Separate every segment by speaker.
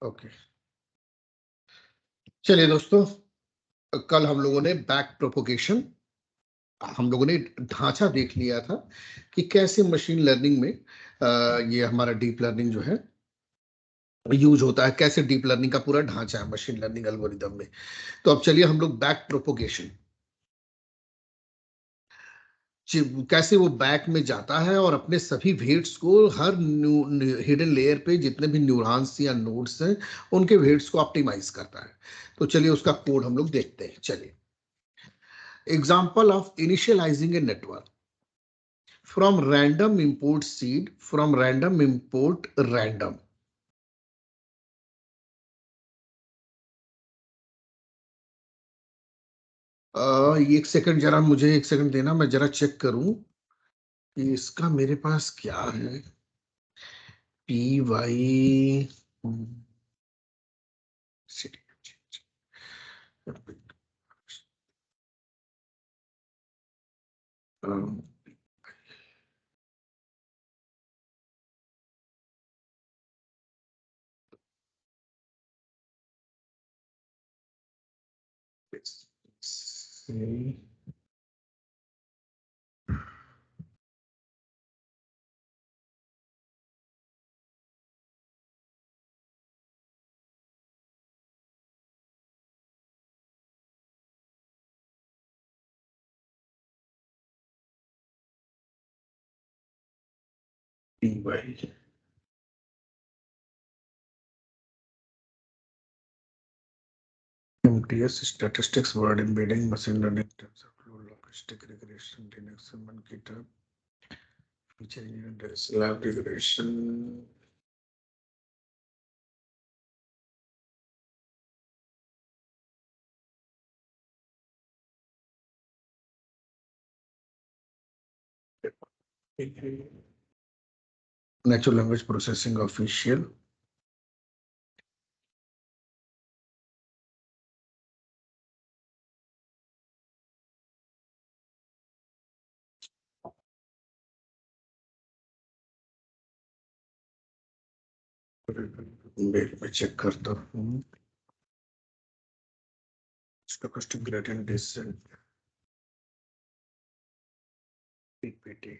Speaker 1: Okay, चलिए दोस्तों, कल हम लोगों ने बैक प्रोपोगेशन, हम लोगों ने ढांचा देख लिया था कि कैसे मशीन लर्निंग में ये हमारा डीप लर्निंग जो है यूज होता है, कैसे डीप लर्निंग का पूरा ढांचा है मशीन लर्निंग एल्गोरिदम में। तो अब चलिए हम लोग बैक प्रोपोगेशन, कैसे वो बैक में जाता है और अपने सभी वेट्स को हर हिडन लेयर पे जितने भी न्यूरॉन्स या नोड्स हैं उनके वेट्स को ऑप्टिमाइज करता है। तो चलिए उसका कोड हम लोग देखते हैं। चलिए, example of initialising a network from random import seed from random import random। एक सेकंड, जरा मुझे एक सेकंड देना, मैं जरा चेक करूं कि इसका मेरे पास क्या है। P Y P Y MTS statistics word embedding machine learning TensorFlow logistic regression Linux GitHub feature lab regression। Natural language processing official। Mail में चेक करता हूँ। Stochastic gradient descent PPT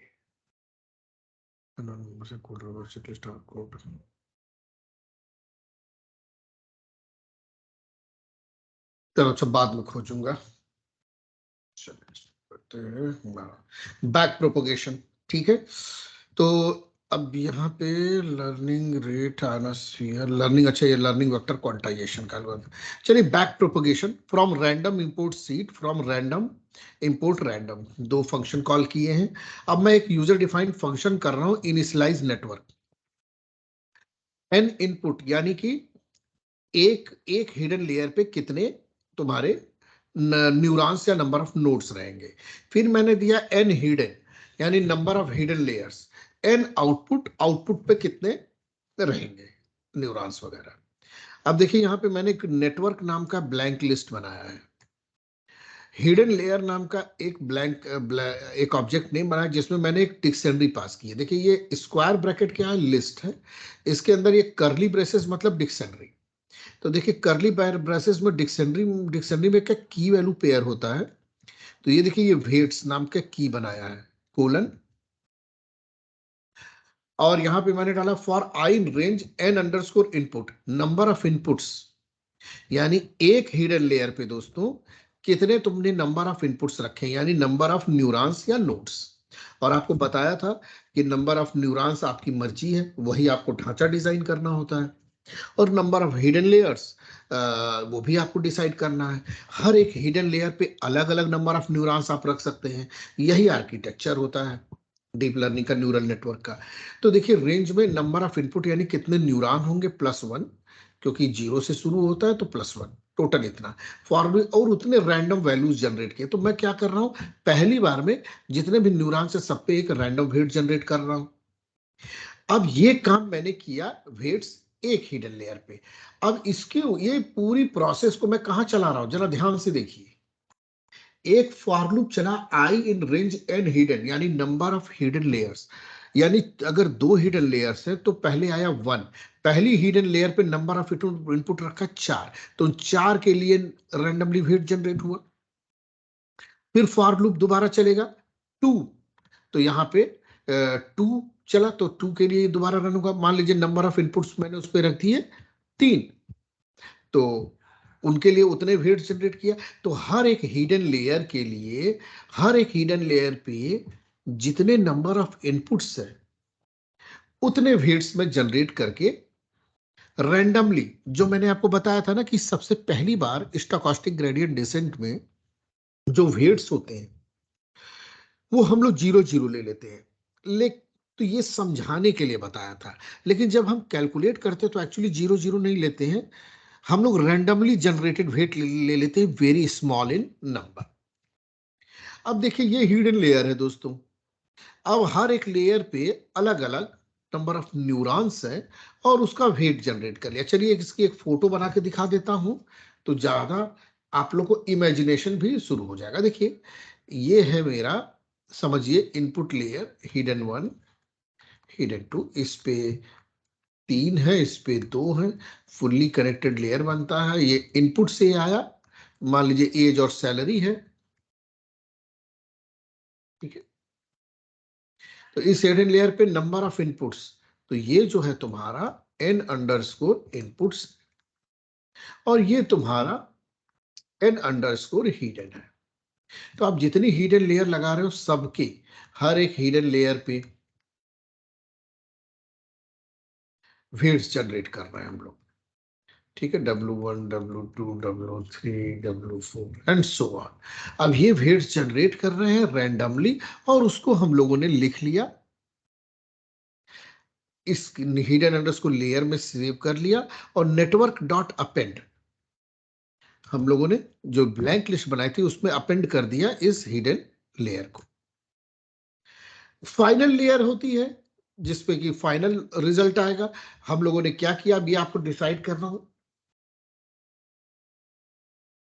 Speaker 1: anonymous code university star code। चलो अच्छा, बाद में खोजूंगा। Back propagation, ठीक है। तो अब यहाँ पे लर्निंग रेट आयनोस्फीयर लर्निंग, अच्छा ये लर्निंग वेक्टर क्वांटाइजेशन का एल्गोरिथम। चलिए, back propagation from random import seed from random import random, दो फंक्शन कॉल किए हैं। अब मैं एक यूजर डिफाइंड फंक्शन कर रहा हूं, इनिशियलाइज नेटवर्क। एन इनपुट यानी कि एक एक हिडन लेयर पे कितने तुम्हारे न्यूरॉन्स या नंबर ऑफ नोड्स रहेंगे। फिर मैंने दिया एन हिडन यानी number of hidden layers. An output, output पे कितने रहेंगे न्यूरॉन्स वगैरह। अब देखिए यहाँ पे मैंने एक नेटवर्क नाम का ब्लैंक लिस्ट बनाया है। हिडन लेयर नाम का एक एक ऑब्जेक्ट नेम बनाया जिसमें मैंने एक डिक्शनरी पास की है। देखिए ये स्क्वायर ब्रैकेट क्या है, लिस्ट है। इसके अंदर ये करली ब्रेसेस मतलब डिक्शनरी। तो देखिए करली ब्रेसेस में डिक्शनरी में क्या की वैल्यू पेयर होता है। तो ये देखिए ये वेट्स नाम का की बनाया है, कोलन। और यहां पे मैंने डाला for i in range n underscore input, number of inputs यानी एक हिडन लेयर पे दोस्तों कितने तुमने नंबर ऑफ इनपुट्स रखे, यानी नंबर ऑफ न्यूरॉन्स या नोड्स। और आपको बताया था कि नंबर ऑफ न्यूरॉन्स आपकी मर्जी है, वही आपको ढांचा डिजाइन करना होता है। और नंबर ऑफ हिडन लेयर्स वो भी आपको डिसाइड करना है। हर एक हिडन लेयर पे अलग अलग नंबर ऑफ न्यूरॉन्स आप रख सकते हैं। यही आर्किटेक्चर होता है डीप लर्निंग का, न्यूरल नेटवर्क का। तो देखिए रेंज में नंबर ऑफ इनपुट यानी कितने न्यूरॉन होंगे +1, क्योंकि 0 से शुरू होता है तो +1 टोटल इतना फॉर्मूले, और उतने रैंडम वैल्यूज जनरेट किए। तो मैं क्या कर रहा हूं, पहली बार में जितने भी न्यूरॉन से सब पे एक रैंडम वेट जनरेट कर रहा हूं। अब ये काम मैंने किया वेट्स एक हिडन लेयर पे। अब इसके ये पूरी प्रोसेस को मैं कहां चला रहा हूं, जरा ध्यान से देखिए। एक फॉर लूप चला आई इन रेंज एन हिडन यानी नंबर ऑफ हिडन लेयर्स। यानी अगर 2 हिडन लेयर्स हैं तो पहले आया 1, पहली हिडन लेयर पे नंबर ऑफ इनपुट रखा 4, तो 4 के लिए रैंडमली वेट जनरेट हुआ। फिर फॉर लूप दोबारा चलेगा 2, तो यहाँ पे 2 चला, तो 2 के लिए दोबारा रन होगा। मान लीजिए नंबर ऑफ इनपुट्स मैंने उस पर रख दिए 3, तो उनके लिए उतने वेट्स जनरेट किया। तो हर एक हिडन लेयर के लिए, हर एक हिडन लेयर पे जितने नंबर ऑफ इनपुट्स है उतने वेट्स में जनरेट करके रैंडमली, जो मैंने आपको बताया था ना कि सबसे पहली बार स्टोकास्टिक ग्रेडियंट डिसेंट में जो वेट्स होते हैं वो हम लोग 0 0 ले लेते हैं। तो ये समझाने के लिए बताया था, लेकिन जब हम कैलकुलेट करते हैं तो एक्चुअली 0 0 नहीं लेते हैं, हम लोग रैंडमली जनरेटेड वेट ले लेते हैं, वेरी स्मॉल इन नंबर। अब देखिए ये हिडन लेयर है दोस्तों। अब हर एक लेयर पे अलग अलग नंबर ऑफ न्यूरॉन्स है और उसका वेट जनरेट कर लिया। चलिए इसकी एक फोटो बना के दिखा देता हूं, तो ज्यादा आप लोग को इमेजिनेशन भी शुरू हो जाएगा। देखिए ये है मेरा, समझिए इनपुट लेयर, हिडन 1, हिडन 2, इस पे 3 है, इस पे 2 है, फुल्ली कनेक्टेड लेयर बनता है। ये इनपुट से आया, मान लीजिए एज और सैलरी है, ठीक है। तो इस हिडन लेयर पे नंबर ऑफ इनपुट्स, तो ये जो है तुम्हारा n अंडरस्कोर इनपुट्स और ये तुम्हारा n अंडरस्कोर हिडन है। तो आप जितनी हिडन लेयर लगा रहे हो सबके, हर एक हिडन लेयर पे वेट्स जनरेट कर रहे हैं हम लोग, ठीक है। W1, W2, W3, W4 and so on. अब ये वेट्स जनरेट कर रहे हैं रैंडमली और उसको हम लोगों ने लिख लिया, इस हिडन अंडरस्कोर लेयर में सेव कर लिया और नेटवर्क डॉट अपेंड हम लोगों ने जो ब्लैंक लिस्ट बनाई थी उसमें अपेंड कर दिया इस हिडन लेयर को। फाइनल लेयर होती है जिसपे कि फाइनल रिजल्ट आएगा। हम लोगों ने क्या किया, अभी आपको डिसाइड करना हो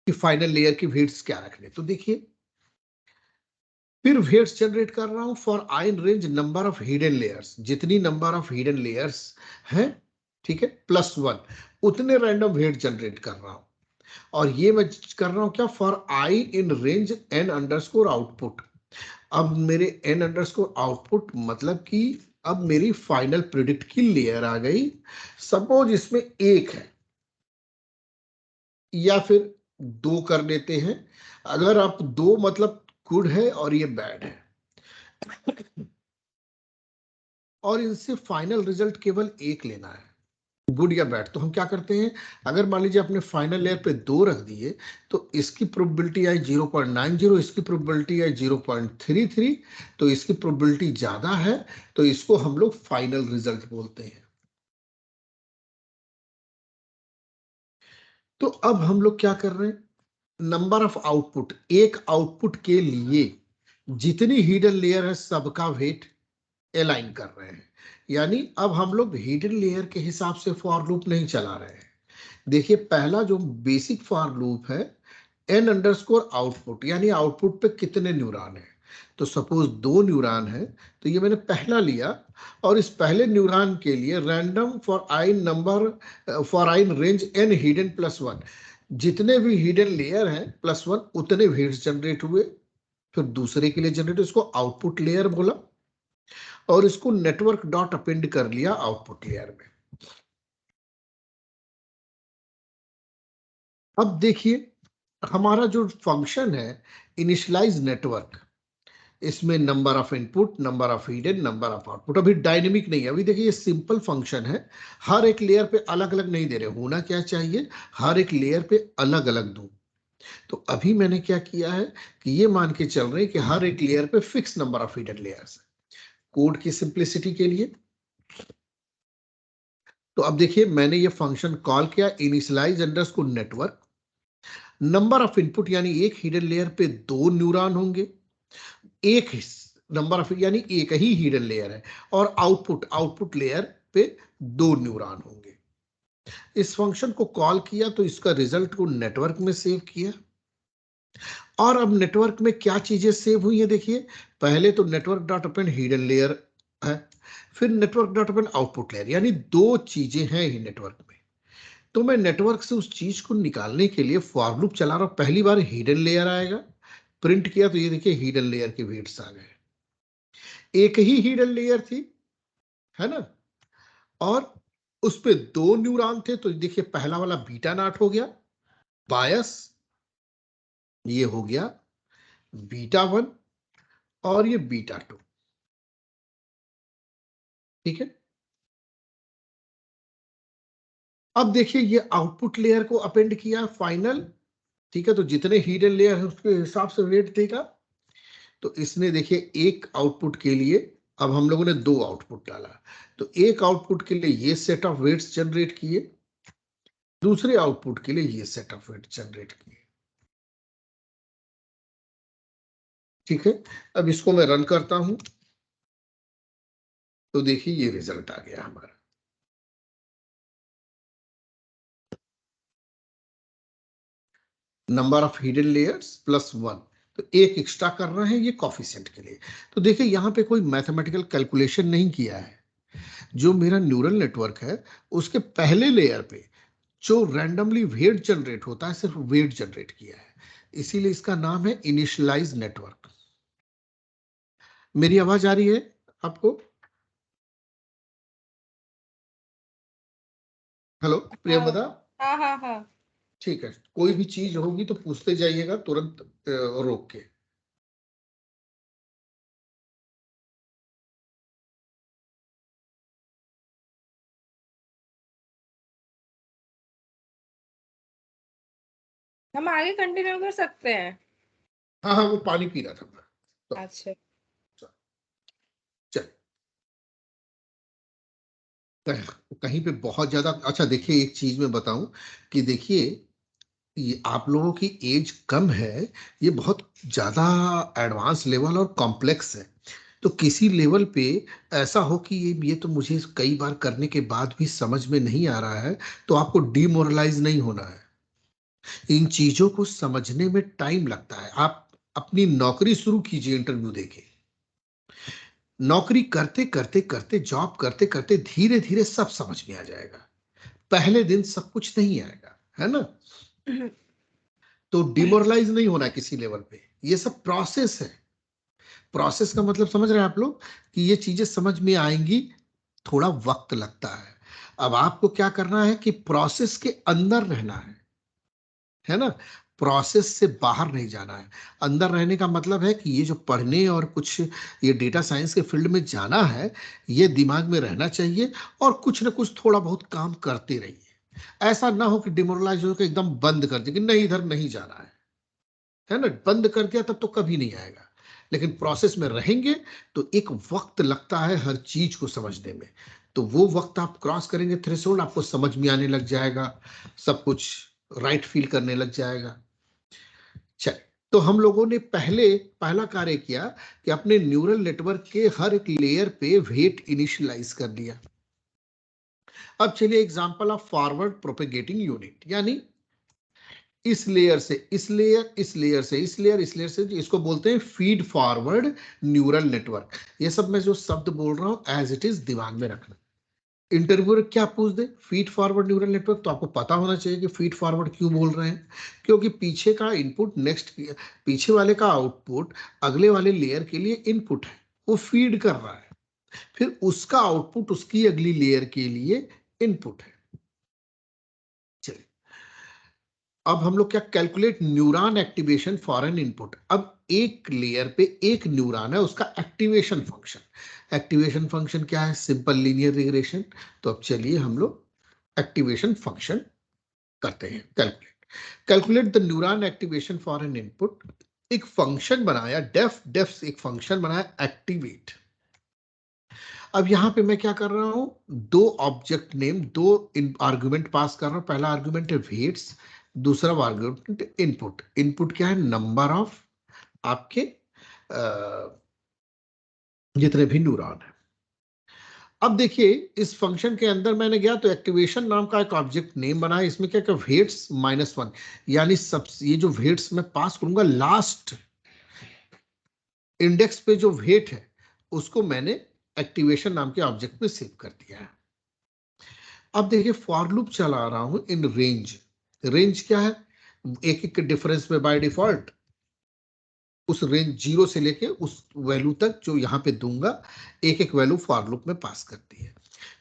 Speaker 1: कि फाइनल लेयर की वेट्स क्या रखने। तो देखिए फिर वेट्स जनरेट कर रहा हूं for i in range number of hidden layers, जितनी नंबर ऑफ हिडन लेयर्स हैं, ठीक है, +1, उतने रैंडम वेट जनरेट कर रहा हूं। और ये मैं कर रहा हूं क्या, for i in range n underscore output. अब मेरे n अंडरस्कोर आउटपुट मतलब कि अब मेरी फाइनल प्रिडिक्ट की लेयर आ गई। सपोज इसमें 1 है या फिर 2 कर लेते हैं। अगर आप 2 मतलब गुड है और ये बैड है और इनसे फाइनल रिजल्ट केवल 1 लेना है, गुड या बैड, तो हम क्या करते हैं, अगर मान लीजिए अपने फाइनल लेयर पे 2 रख दिए तो इसकी प्रोबेबिलिटी आई 0.90, इसकी प्रोबेबिलिटी आई 0.33, तो इसकी प्रोबेबिलिटी ज्यादा है, तो इसको हम लोग फाइनल रिजल्ट बोलते हैं। तो अब हम लोग क्या कर रहे हैं, नंबर ऑफ आउटपुट, एक आउटपुट के लिए जितनी हिडन लेयर है सबका वेट अलाइन कर रहे हैं। यानी अब हम लोग हिडन लेयर के हिसाब से फॉर लूप नहीं चला रहे हैं। देखिए पहला जो बेसिक फॉर लूप है n अंडरस्कोर आउटपुट, यानी आउटपुट पे कितने न्यूरॉन है। तो सपोज 2 न्यूरॉन है, तो ये मैंने पहला लिया और इस पहले न्यूरॉन के लिए random for I number for I range n hidden +1, जितने भी हिडन लेयर हैं +1 उतने वेट्स जनरेट हुए। फिर दूसरे के लिए जनरेट, इसको आउटपुट लेयर बोला और इसको नेटवर्क डॉट अपेंड कर लिया आउटपुट लेयर में। अब देखिए हमारा जो फंक्शन है इनिशियलाइज नेटवर्क, इसमें number of input, number of hidden, number of output, अभी डायनेमिक नहीं है। अभी देखिए ये सिंपल फंक्शन है, हर एक लेयर पे अलग अलग नहीं दे रहे। होना क्या चाहिए, हर एक लेयर पे अलग अलग दूं। तो अभी मैंने क्या किया है कि ये मान के चल रहे हैं कि हर एक लेयर पे fix number of hidden layers है, कोड की सिंप्लिसिटी के लिए। तो अब देखिए मैंने ये फंक्शन कॉल किया, initialise underscore network, number of input यानी एक हिडन लेयर पे 2 न्यूरॉन होंगे, एक नंबर ऑफ यानी एक ही हिडन लेयर है, और आउटपुट, आउटपुट लेयर पे 2 न्यूरॉन होंगे। इस फंक्शन को कॉल किया तो इसका रिजल्ट को नेटवर्क में सेव किया। और अब नेटवर्क में क्या चीजें सेव हुई है देखिए, पहले तो network dot append hidden layer है, फिर नेटवर्क डॉट अपन आउटपुट लेयर, यानी दो चीजें हैं ही नेटवर्क में। तो मैं नेटवर्क से उस चीज को निकालने के लिए फॉर लूप चला रहा हूं। पहली बार हिडन लेयर आएगा, प्रिंट किया तो ये देखिए हिडन लेयर के वेट्स आ गए। एक ही हिडन लेयर थी, है ना, और उस पे दो न्यूरॉन थे, तो देखिए पहला वाला बीटा नॉट हो गया बायस, ये हो गया बीटा 1 और ये बीटा 2, ठीक है। अब देखिए ये आउटपुट लेयर को अपेंड किया फाइनल, ठीक है, तो जितने हिडन लेयर है उसके हिसाब से वेट देगा। तो इसने देखिए एक आउटपुट के लिए, अब हम लोगों ने दो आउटपुट डाला, तो एक आउटपुट के लिए ये सेट ऑफ वेट्स जनरेट किए, दूसरे आउटपुट के लिए ये सेट ऑफ वेट जनरेट किए, ठीक है। अब इसको मैं रन करता हूं तो देखिए ये रिजल्ट आ गया हमारा। नंबर ऑफ हिडन लेयर्स +1, तो एक एक्स्ट्रा कर रहे हैं ये कॉफिशिएंट के लिए। तो देखिए यहां पे कोई मैथमेटिकल कैलकुलेशन नहीं किया है, जो मेरा न्यूरल नेटवर्क है उसके पहले लेयर पे जो रैंडमली वेट जनरेट होता है सिर्फ वेट जनरेट किया है, इसीलिए इसका नाम है इनिशियलाइज नेटवर्क। मेरी आवाज आ रही है आपको? हेलो प्रियंवदा?
Speaker 2: हाँ हाँ हाँ,
Speaker 1: ठीक है, कोई भी चीज होगी तो पूछते जाइएगा तुरंत रोक के।
Speaker 2: हम आगे कंटिन्यू कर सकते हैं।
Speaker 1: हाँ हाँ, वो पानी पी रहा था मैं तो।
Speaker 2: अच्छा,
Speaker 1: चल, कहीं पे बहुत ज्यादा अच्छा, देखिए एक चीज मैं बताऊं कि देखिए ये आप लोगों की एज कम है, ये बहुत ज्यादा एडवांस लेवल और कॉम्प्लेक्स है। तो किसी लेवल पे ऐसा हो कि ये तो मुझे कई बार करने के बाद भी समझ में नहीं आ रहा है, तो आपको डिमोरलाइज नहीं होना है। इन चीजों को समझने में टाइम लगता है। आप अपनी नौकरी शुरू कीजिए इंटरव्यू देके, नौकरी करते करते करते जॉब करते करते धीरे धीरे सब समझ में आ जाएगा, पहले दिन सब कुछ नहीं आएगा, है ना। तो डिमोरलाइज नहीं होना किसी लेवल पे, ये सब प्रोसेस है। प्रोसेस का मतलब समझ रहे हैं आप लोग कि ये चीजें समझ में आएंगी, थोड़ा वक्त लगता है। अब आपको क्या करना है कि प्रोसेस के अंदर रहना है ना, प्रोसेस से बाहर नहीं जाना है। अंदर रहने का मतलब है कि ये जो पढ़ने और कुछ ये डेटा साइंस के फील्ड में जाना है, ये दिमाग में रहना चाहिए, और कुछ ना कुछ थोड़ा बहुत काम करते रहिए। ऐसा ना हो कि डिमोरलाइज होकर एकदम बंद कर दे कि नहीं इधर नहीं जाना है ना। बंद कर दिया तब तो कभी नहीं आएगा। लेकिन प्रोसेस में रहेंगे तो एक वक्त लगता है हर चीज को समझने में, तो वो वक्त आप क्रॉस करेंगे थ्रेशोल्ड, आपको समझ में आने लग जाएगा, सब कुछ राइट फील करने लग जाएगा। चल, तो हम लोगों ने पहला कार्य किया कि अपने न्यूरल नेटवर्क के हर एक लेयर पे वेट इनिशियलाइज कर दिया। अब चलिए example of forward propagating unit, यानी इस लेयर से इस लेयर, इस लेयर से इस लेयर, इस लेयर से, इसको बोलते हैं फीड फॉरवर्ड न्यूरल नेटवर्क। ये सब मैं जो शब्द बोल रहा हूं एज इट इज दिमाग में रखना। इंटरव्यू क्या पूछ they feed forward neural network, तो आपको पता होना चाहिए कि फीड फॉरवर्ड क्यों बोल रहे हैं, क्योंकि पीछे का इनपुट नेक्स्ट, पीछे वाले का आउटपुट अगले वाले लेयर के लिए इनपुट है, वो फीड कर रहा है, फिर उसका आउटपुट उसकी अगली लेयर के लिए इनपुट है। चलिए, अब हम लोग क्या, calculate neuron activation for an input. अब एक लेयर पे एक न्यूरॉन है, उसका एक्टिवेशन फंक्शन। एक्टिवेशन फंक्शन क्या है? Simple linear regression. तो अब चलिए हम लोग एक्टिवेशन फंक्शन करते हैं, calculate. Calculate the neuron activation for an input. एक फंक्शन बनाया, डेफ एक फंक्शन बनाया एक्टिवेट। अब यहां पे मैं क्या कर रहा हूं, दो ऑब्जेक्ट नेम, दो आर्गुमेंट पास कर रहा हूं। पहला आर्गुमेंट है वेट्स, दूसरा आर्गुमेंट इनपुट। इनपुट क्या है? नंबर ऑफ आपके जितने भी न्यूरॉन है। अब देखिए इस फंक्शन के अंदर मैंने गया तो एक्टिवेशन नाम का एक ऑब्जेक्ट नेम बनाया, इसमें क्या क्या वेट्स -1, यानी सब ये जो वेट्स मैं पास करूंगा लास्ट इंडेक्स पे जो वेट है उसको मैंने एक्टिवेशन नाम के ऑब्जेक्ट में सेव कर दिया है। अब देखिए फॉर लूप चला रहा हूं इन रेंज। रेंज क्या है? एक एक डिफरेंस में बाय डिफॉल्ट उस रेंज 0 से लेके उस वैल्यू तक जो यहां पे दूंगा, एक एक वैल्यू फॉर लूप में पास करती है।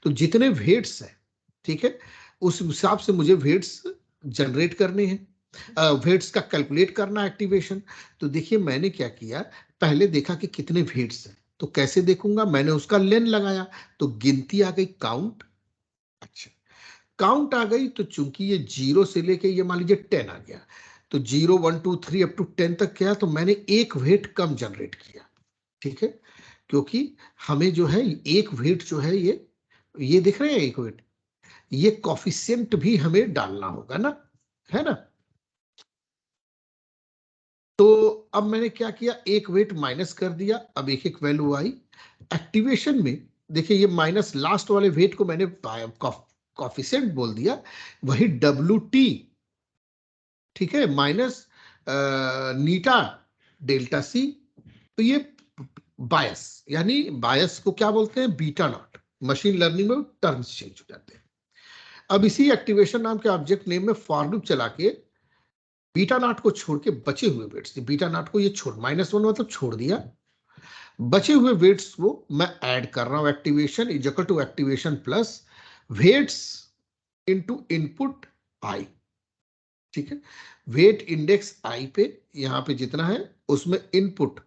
Speaker 1: तो जितने वेट्स है, ठीक है, उस हिसाब से मुझे वेट्स जनरेट करने हैं, वेट्स का कैलकुलेट करना एक्टिवेशन। तो देखिए मैंने क्या किया, पहले देखा कि कितने वेट्स हैं, तो कैसे देखूंगा, मैंने उसका लेन लगाया, तो गिनती आ गई काउंट। अच्छा, काउंट आ गई, तो चूंकि ये 0 से लेके ये मान लीजिए 10 आ गया, तो 0 1 2 3 अप टू 10 तक गया, तो मैंने एक वेट कम जनरेट किया। ठीक है, क्योंकि हमें जो है एक वेट जो है ये दिख रहे हैं एक वेट, ये कॉफिशिएंट भी हमें डालना होगा ना, है ना। तो अब मैंने क्या किया, एक वेट माइनस कर दिया, अब एक एक वैल्यू आई एक्टिवेशन में। देखिए ये माइनस लास्ट वाले वेट को मैंने कॉफिशिएंट बोल दिया, वही WT, ठीक है, माइनस नीटा डेल्टा सी। तो ये बायस, यानी बायस को क्या बोलते हैं, बीटा नॉट। मशीन लर्निंग में टर्म्स चेंज हो जाते हैं। अब इसी एक्टिवेशन नाम के ऑब्जेक्ट नेम में फॉर लूप चला के बीटा नॉट को छोड़ के बचे हुए वेट्स, बीटा नॉट को ये छोड़ -1 मतलब छोड़ दिया, बचे हुए वेट्स को मैं ऐड कर रहा हूं। Activation is equal to activation plus weights into input I. ठीक है, वेट इंडेक्स आई पे यहां पे जितना है उसमें इनपुट,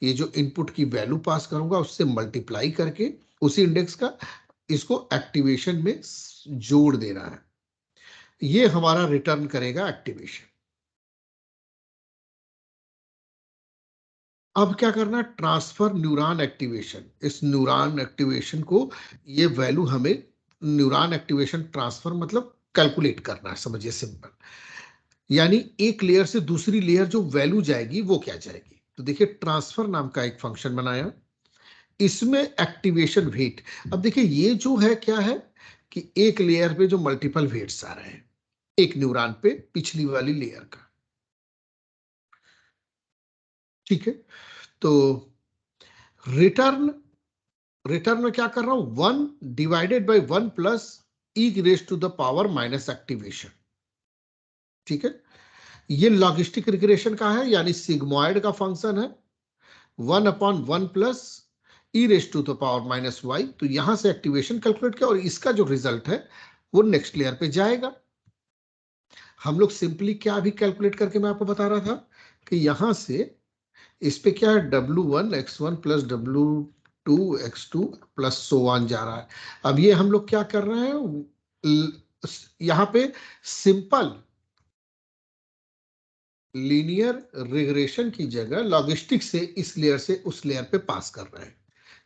Speaker 1: ये जो इनपुट की वैल्यू पास करूंगा उससे मल्टीप्लाई करके उसी इंडेक्स का इसको एक्टिवेशन में जोड़ देना है। ये हमारा रिटर्न करेगा एक्टिवेशन। अब क्या करना है, ट्रांसफर न्यूरॉन एक्टिवेशन। इस न्यूरॉन एक्टिवेशन को, ये वैल्यू हमें न्यूरॉन एक्टिवेशन ट्रांसफर मतलब कैलकुलेट करना है, समझिए सिंपल। यानी एक लेयर से दूसरी लेयर जो वैल्यू जाएगी वो क्या जाएगी। तो देखिए ट्रांसफर नाम का एक फंक्शन बनाया, इसमें एक्टिवेशन वेट। अब देखिए ये जो है क्या है कि एक लेयर पे जो मल्टीपल वेट्स आ रहे हैं एक न्यूरॉन पे पिछली वाली लेयर का। ठीक है, तो रिटर्न, रिटर्न में क्या कर रहा हूं, 1 divided by 1 plus e raise to the power minus activation. ठीक है, ये लॉजिस्टिक रिग्रेशन का है, यानी सिग्मॉइड का फंक्शन है, 1/1 plus e raise to the power minus y. तो यहां से एक्टिवेशन कैलकुलेट किया और इसका जो रिजल्ट है वो नेक्स्ट लेयर पे जाएगा। हम लोग सिंपली क्या भी कैलकुलेट करके मैं आपको बता रहा था कि यहां से इस पे क्या है, W1 x1 plus W2 x2 plus so on जा रहा है। अब ये हम लोग क्या कर रहे हैं, यहां पे सिंपल लीनियर रिग्रेशन की जगह लॉजिस्टिक से इस लेयर से उस लेयर पे पास कर रहे हैं।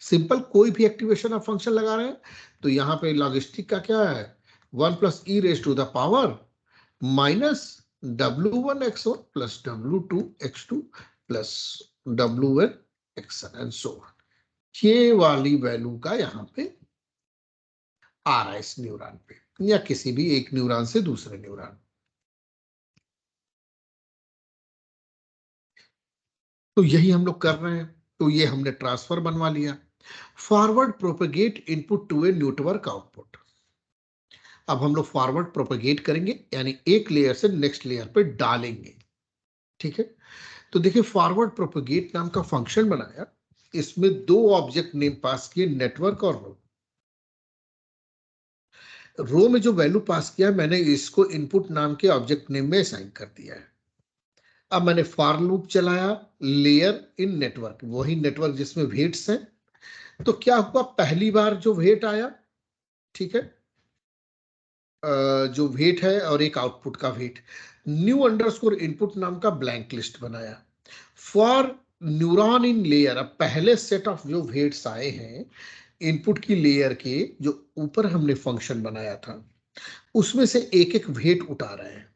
Speaker 1: सिंपल कोई भी एक्टिवेशन ऑफ फंक्शन लगा रहे हैं, तो यहां पे लॉजिस्टिक का क्या है, 1 plus e raise to the power minus W1 x1 plus W2 x2 plus W1 x1 and so on. ये वाली वैल्यू का यहां पे आ रहा है इस न्यूरॉन पे, या किसी भी एक न्यूरॉन से दूसरे न्यूरॉन। तो यही हम लोग कर रहे हैं। तो ये हमने ट्रांसफर बनवा लिया। Forward propagate input to a network output. अब हम लोग फॉरवर्ड प्रोपेगेट करेंगे, यानी एक लेयर से नेक्स्ट लेयर पे डालेंगे। ठीक है, तो देखिए फॉरवर्ड प्रोपेगेट नाम का फंक्शन बनाया, इसमें दो ऑब्जेक्ट नेम पास किए, नेटवर्क और रो। रो में जो वैल्यू पास किया मैंने इसको इनपुट नाम के ऑब्जेक्ट नेम में असाइन कर दिया है। अब मैंने फॉर लूप चलाया, लेयर इन नेटवर्क, वही नेटवर्क जिसमें वेट्स हैं। तो क्या हुआ, पहली बार जो वेट आया, ठीक है, जो वेट है और एक आउटपुट का वेट, न्यू अंडरस्कोर इनपुट नाम का ब्लैंक लिस्ट बनाया फॉर न्यूरॉन इन लेयर। अब पहले सेट ऑफ जो वेट्स आए हैं इनपुट की लेयर के, जो ऊपर हमने फंक्शन बनाया था उसमें से एक एक वेट उठा रहे हैं,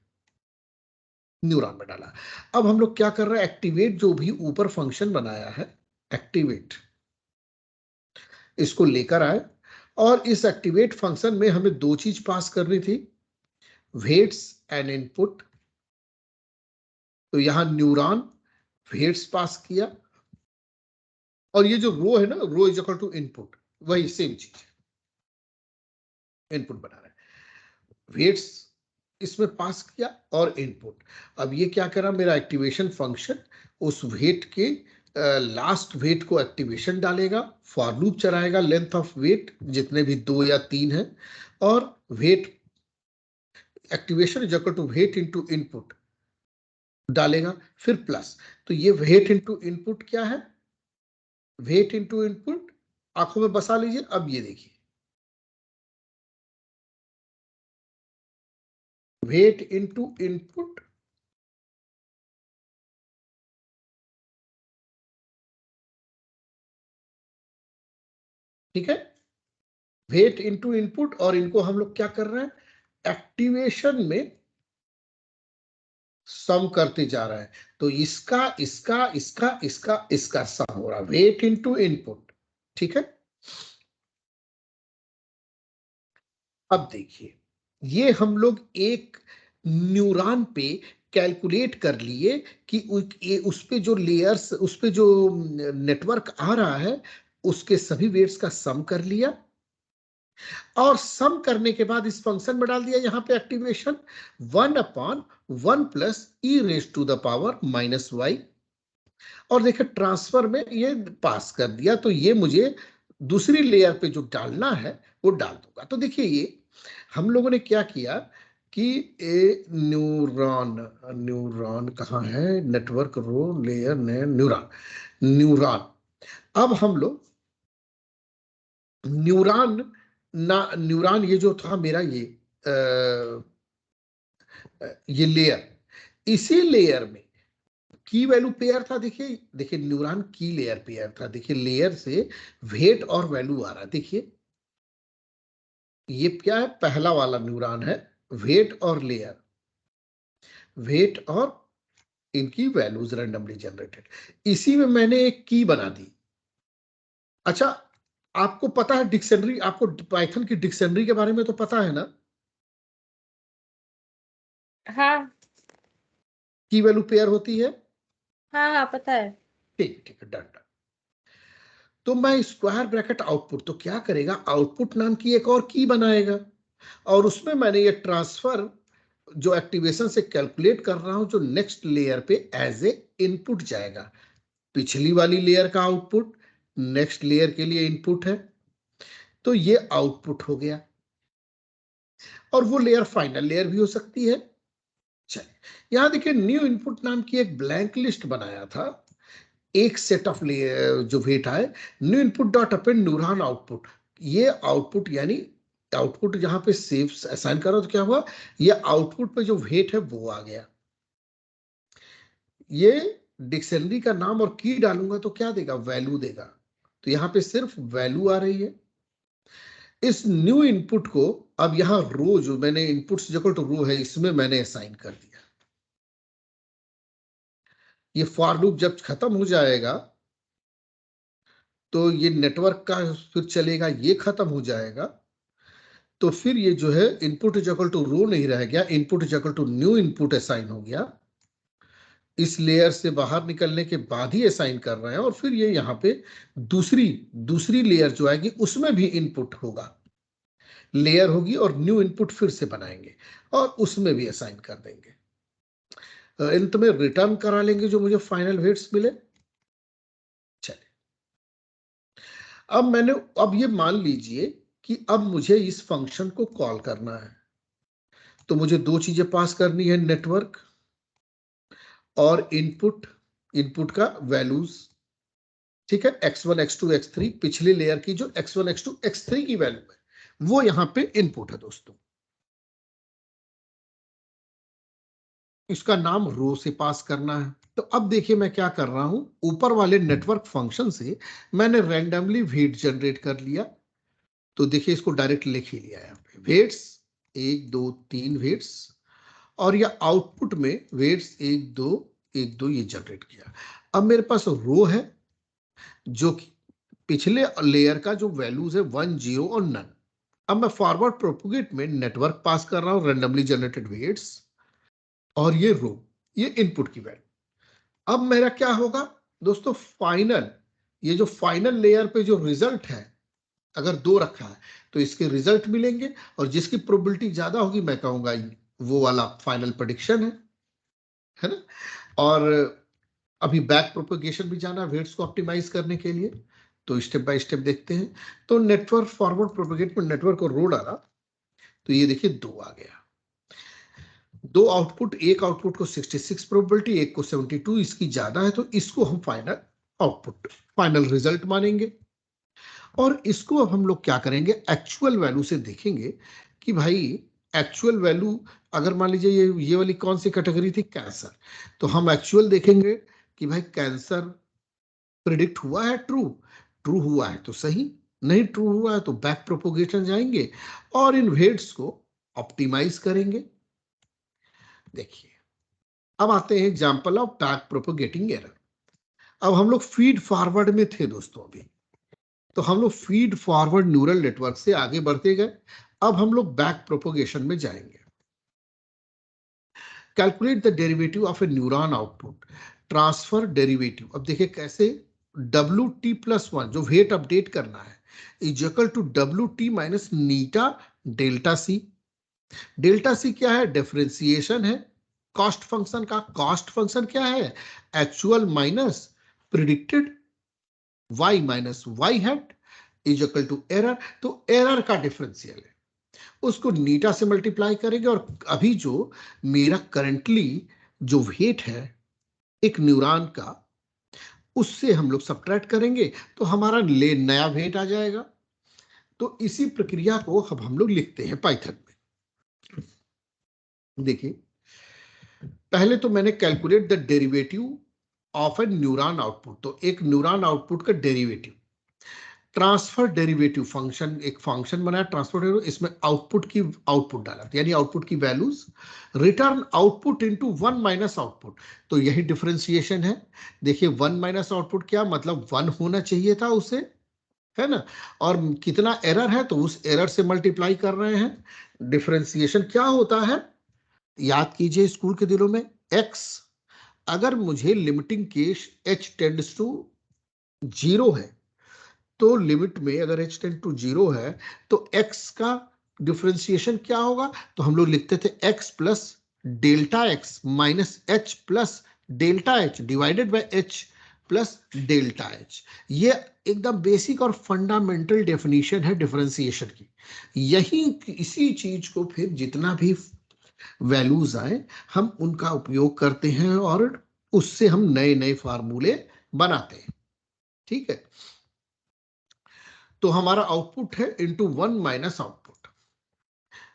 Speaker 1: न्यूरॉन में डाला। अब हम लोग क्या कर रहे हैं, एक्टिवेट जो भी ऊपर फंक्शन बनाया है, एक्टिवेट इसको लेकर आए, और इस एक्टिवेट फंक्शन में हमें दो चीज पास करनी थी, वेट्स एंड इनपुट। तो यहां न्यूरॉन वेट्स पास किया, और ये जो रो है ना, रो इज इक्वल टू इनपुट, वही सेम चीज इनपुट बना रहा है, वेट्स इसमें पास किया और इनपुट। अब ये क्या करा, मेरा एक्टिवेशन फंक्शन उस वेट के लास्ट वेट को एक्टिवेशन डालेगा, फॉर लूप चलाएगा, लेंथ ऑफ वेट जितने भी 2 या 3 है, और weight activation is equal to weight into input डालेगा, फिर प्लस। तो ये वेट इनटू इनपुट क्या है, वेट इनटू इनपुट, आंखों में बसा लीजिए। अब ये देखिए वेट इनटू इनपुट, ठीक है, वेट इनटू इनपुट, और इनको हम लोग क्या कर रहे हैं, एक्टिवेशन में सम करते जा रहा है। तो इसका इसका इसका इसका इसका सम हो रहा है, वेट इनटू इनपुट, ठीक है। अब देखिए ये हम लोग एक न्यूरॉन पे कैलकुलेट कर लिए कि उस पे जो लेयर्स, उस पे जो नेटवर्क आ रहा है उसके सभी वेट्स का सम कर लिया, और सम करने के बाद इस फंक्शन में डाल दिया, यहां पे activation 1/1 plus e raise to the power -y, और देखिए ट्रांसफर में ये पास कर दिया। तो ये मुझे दूसरी लेयर पे जो डालना है वो डाल दूंगा। तो देखिए ये हम लोगों ने क्या किया कि ए न्यूरॉन, न्यूरॉन कहाँ है, नेटवर्क रो लेयर ने न्यूरॉन, न्यूरॉन। अब हम लोग न्यूरॉन ना, न्यूरॉन ये जो था मेरा ये लेयर, इसी लेयर में की वैल्यू पेयर था। देखिए देखिए न्यूरॉन की लेयर पेयर था, देखिए लेयर से वेट और वैल्यू आ रहा है। देखिए ये क्या है, पहला वाला न्यूरॉन है, वेट और लेयर, वेट और इनकी वैल्यूज रैंडमली जनरेटेड, इसी में मैंने एक की बना दी। अच्छा, आपको पता है डिक्शनरी, आपको पाइथन की डिक्शनरी के बारे में तो पता है ना,
Speaker 2: हाँ
Speaker 1: की वैल्यू पेयर होती है,
Speaker 2: हाँ हाँ पता है।
Speaker 1: ठीक ठीक है, डन डन। तो मैं स्क्वायर ब्रैकेट आउटपुट, तो क्या करेगा, आउटपुट नाम की एक और की बनाएगा, और उसमें मैंने ये ट्रांसफर जो एक्टिवेशन से कैलकुलेट कर रहा हूं, जो नेक्स्ट लेयर पे एज ए इनपुट जाएगा, पिछली वाली लेयर का आउटपुट नेक्स्ट लेयर के लिए इनपुट है, तो ये आउटपुट हो गया। और वो लेयर फाइनल लेयर भी हो सकती है। चलिए यहां देखिए न्यू इनपुट नाम की एक ब्लैंक लिस्ट बनाया था, एक सेट ऑफ लेयर जो वेट आए, new input dot append neuron output, ये आउटपुट यानी आउटपुट जहां पे सेव असाइन करो तो क्या हुआ, ये आउटपुट पे जो वेट है वो आ गया। ये डिक्शनरी का नाम और की डालूंगा तो क्या देगा, वैल्यू देगा, तो यहां पे सिर्फ वैल्यू आ रही है। इस न्यू इनपुट को अब यहां रो, जो मैंने इनपुट्स इक्वल टू रो है, इसमें मैंने असाइन कर दिया। ये फॉर लूप जब खत्म हो जाएगा तो ये नेटवर्क का फिर चलेगा, ये खत्म हो जाएगा, तो फिर ये जो है input is equal to row नहीं रह गया, input is equal to new input assign हो गया। इस लेयर से बाहर निकलने के बाद ही असाइन कर रहे हैं, और फिर ये यहाँ पे दूसरी दूसरी लेयर जो आएगी उसमें भी इनपुट होगा, लेयर होगी, और न्यू इनपुट फिर से बनाएंगे और उसमें भी असाइन कर देंगे, अंत में रिटर्न करा लेंगे जो मुझे फाइनल वेट्स मिले। चलिए अब ये मान लीजिए कि अब मुझे इस फंक्शन को कॉल करना है, तो मुझे दो चीजें पास करनी है, नेटवर्क और इनपुट, इनपुट का वैल्यूज, ठीक है, x1 x2 x3, पिछली लेयर की जो x1 x2 x3 की वैल्यू है वो यहां पे इनपुट है दोस्तों, इसका नाम रो से पास करना है। तो अब देखिए मैं क्या कर रहा हूं, ऊपर वाले नेटवर्क फंक्शन से मैंने रैंडमली वेट जनरेट कर लिया, तो देखिए इसको डायरेक्ट लिख ही लिया यहाँ पे, वेट्स 1 2 3 वेट्स, और ये आउटपुट में वेट्स 1 2 1 2 ये जनरेट किया। अब मेरे पास रो है जो कि पिछले लेयर का जो वैल्यूज है 1 0 और नन। अब मैं फॉरवर्ड प्रोपोगेट में नेटवर्क पास कर रहा हूं, रैंडमली जनरेटेड वेट्स, और ये रो, ये इनपुट की वैल्यू। अब मेरा क्या होगा दोस्तों, फाइनल, ये जो फाइनल लेयर पे जो रिजल्ट है अगर 2 रखा है तो इसके रिजल्ट मिलेंगे, और जिसकी प्रोबेबिलिटी ज्यादा होगी मैं कहूंगा वो वाला फाइनल प्रेडिक्शन है ना। और अभी बैक प्रोपेगेशन भी जाना वेट्स को ऑप्टिमाइज करने के लिए, तो स्टेप बाय स्टेप देखते हैं। तो नेटवर्क फॉरवर्ड प्रोपेगेट में नेटवर्क को रो डाला, तो ये देखिए 2 आ गया। 2 आउटपुट, एक आउटपुट को 66 प्रोबेबिलिटी, एक को 72, इसकी ज्यादा है तो इसको हम फाइनल आउटपुट, फाइनल रिजल्ट मानेंगे। और इसको अब हम लोग क्या करेंगे, एक्चुअल वैल्यू से देखेंगे कि भाई एक्चुअल वैल्यू, अगर मान लीजिए ये वाली कौन सी कैटेगरी थी, कैंसर, तो हम एक्चुअल देखेंगे कि भाई कैंसर प्रिडिक्ट हुआ है ट्रू, ट्रू हुआ है तो सही, नहीं ट्रू हुआ है तो बैक प्रोपोगेशन जाएंगे और इन वेट्स को ऑप्टिमाइज करेंगे। देखिए अब आते हैं example of back propagating error. अब हम लोग फीड फॉरवर्ड में थे दोस्तों अभी, तो हम लोग फीड फॉरवर्ड न्यूरल नेटवर्क से आगे बढ़ते गए। अब हम लोग बैक प्रोपोगेशन में जाएंगे। Calculate the derivative of a neuron output, transfer derivative. अब देखिए कैसे, WT+1 जो वेट अपडेट करना है is equal to WT minus eta delta C. Delta C क्या है, डिफरेंशिएशन है कॉस्ट फंक्शन का। कॉस्ट फंक्शन क्या है, actual minus predicted, y minus y hat is equal to error. तो एरर का डिफरेंशियल है, उसको नीटा से मल्टीप्लाई करेंगे। और अभी जो मेरा करंटली जो वेट है एक न्यूरॉन का, उससे हम लोग सब्ट्रैक्ट करेंगे तो हमारा ले नया वेट आ जाएगा। तो इसी प्रक्रिया को अब हम लोग लिखते हैं पाइथन में। देखिए पहले तो मैंने calculate the derivative of a neuron output, तो एक न्यूरॉन आउटपुट का डेरिवेटिव, ट्रांसफर डेरिवेटिव फंक्शन, एक फंक्शन बनाया ट्रांसफर डेरिवेटिव, इसमें आउटपुट की आउटपुट डाला, यानी आउटपुट की values, return output into 1 minus output, तो यही डिफरेंशिएशन है। देखिए 1 माइनस आउटपुट क्या मतलब 1 होना चाहिए था उसे, है ना, और कितना एरर है तो उस एरर से मल्टीप्लाई कर रहे हैं। डिफरेंशिएशन क्या होता है, याद कीजिए स्कूल के दिनों में, एक्स, अगर मुझे limiting case h tends to 0 है, तो लिमिट में अगर h टेंड टू 0 है तो x का डिफरेंशिएशन क्या होगा, तो हम लोग लिखते थे x plus delta x minus h plus delta h divided by h plus delta h। ये एकदम बेसिक और फंडामेंटल डेफिनेशन है डिफरेंशिएशन की। यही इसी चीज को फिर जितना भी वैल्यूज आए हम उनका उपयोग करते हैं और उससे हम नए नए फार्मूले बनाते हैं। ठीक है, तो हमारा आउटपुट है इंटू 1 माइनस आउटपुट,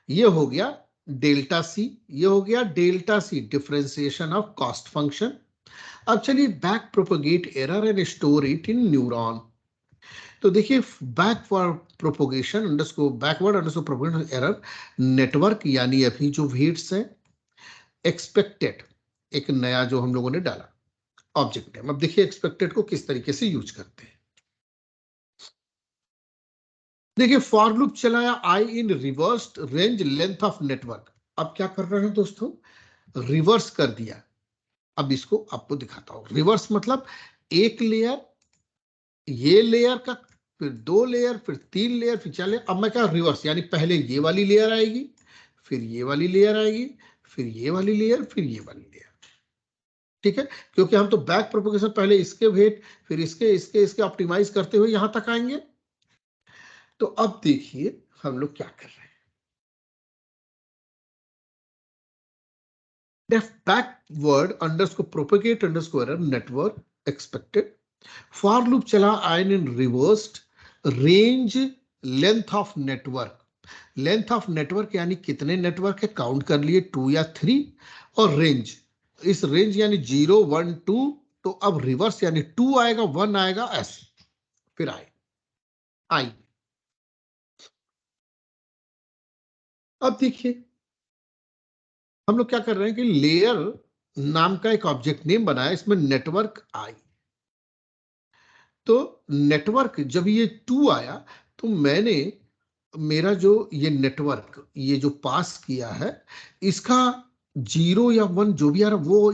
Speaker 1: ये हो गया डेल्टा सी, ये हो गया delta C differentiation of cost function. अब चलिए back propagate error and store it in neuron. तो देखिए propagation underscore backward underscore propagation error network, यानी अभी जो वेट्स है एक्सपेक्टेड, एक नया जो हम लोगों ने डाला ऑब्जेक्ट नेम। अब देखिए एक्सपेक्टेड को किस तरीके से यूज करते हैं। देखिए फॉर लूप चलाया I in reversed range length of network. अब क्या कर रहे हैं दोस्तों, रिवर्स कर दिया। अब इसको आपको दिखाता हूं, रिवर्स मतलब एक लेयर, ये लेयर का, फिर 2 लेयर, फिर 3 लेयर, फिर 4 लेयर। अब मैं क्या रिवर्स, यानी पहले ये वाली लेयर आएगी, फिर ये वाली लेयर आएगी, फिर ये वाली लेयर, फिर ये वाली लेयर। ठीक है, क्योंकि हम तो बैक प्रोपोगेशन पहले इसके वेट, फिर इसके इसके इसके ऑप्टिमाइज करते हुए यहां तक आएंगे। तो अब देखिए हम लोग क्या कर रहे हैं, def backward underscore propagate underscore error network expected, for loop चला ion in reversed range length of network. Length of network यानी कितने नेटवर्क है काउंट कर लिए 2 या 3, और रेंज, इस रेंज यानी 0 1 2, तो अब रिवर्स यानी 2 आएगा 1 आएगा ऐसे, फिर आई। अब देखिए हम लोग क्या कर रहे हैं कि लेयर नाम का एक ऑब्जेक्ट नेम बनाया, इसमें नेटवर्क आई। तो नेटवर्क जब ये 2 आया तो मैंने मेरा जो ये नेटवर्क ये जो पास किया है इसका 0 या 1 जो भी आ रहा वो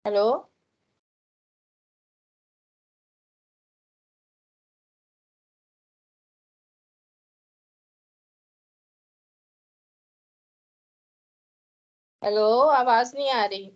Speaker 2: हेलो। हेलो, आवाज नहीं आ रही।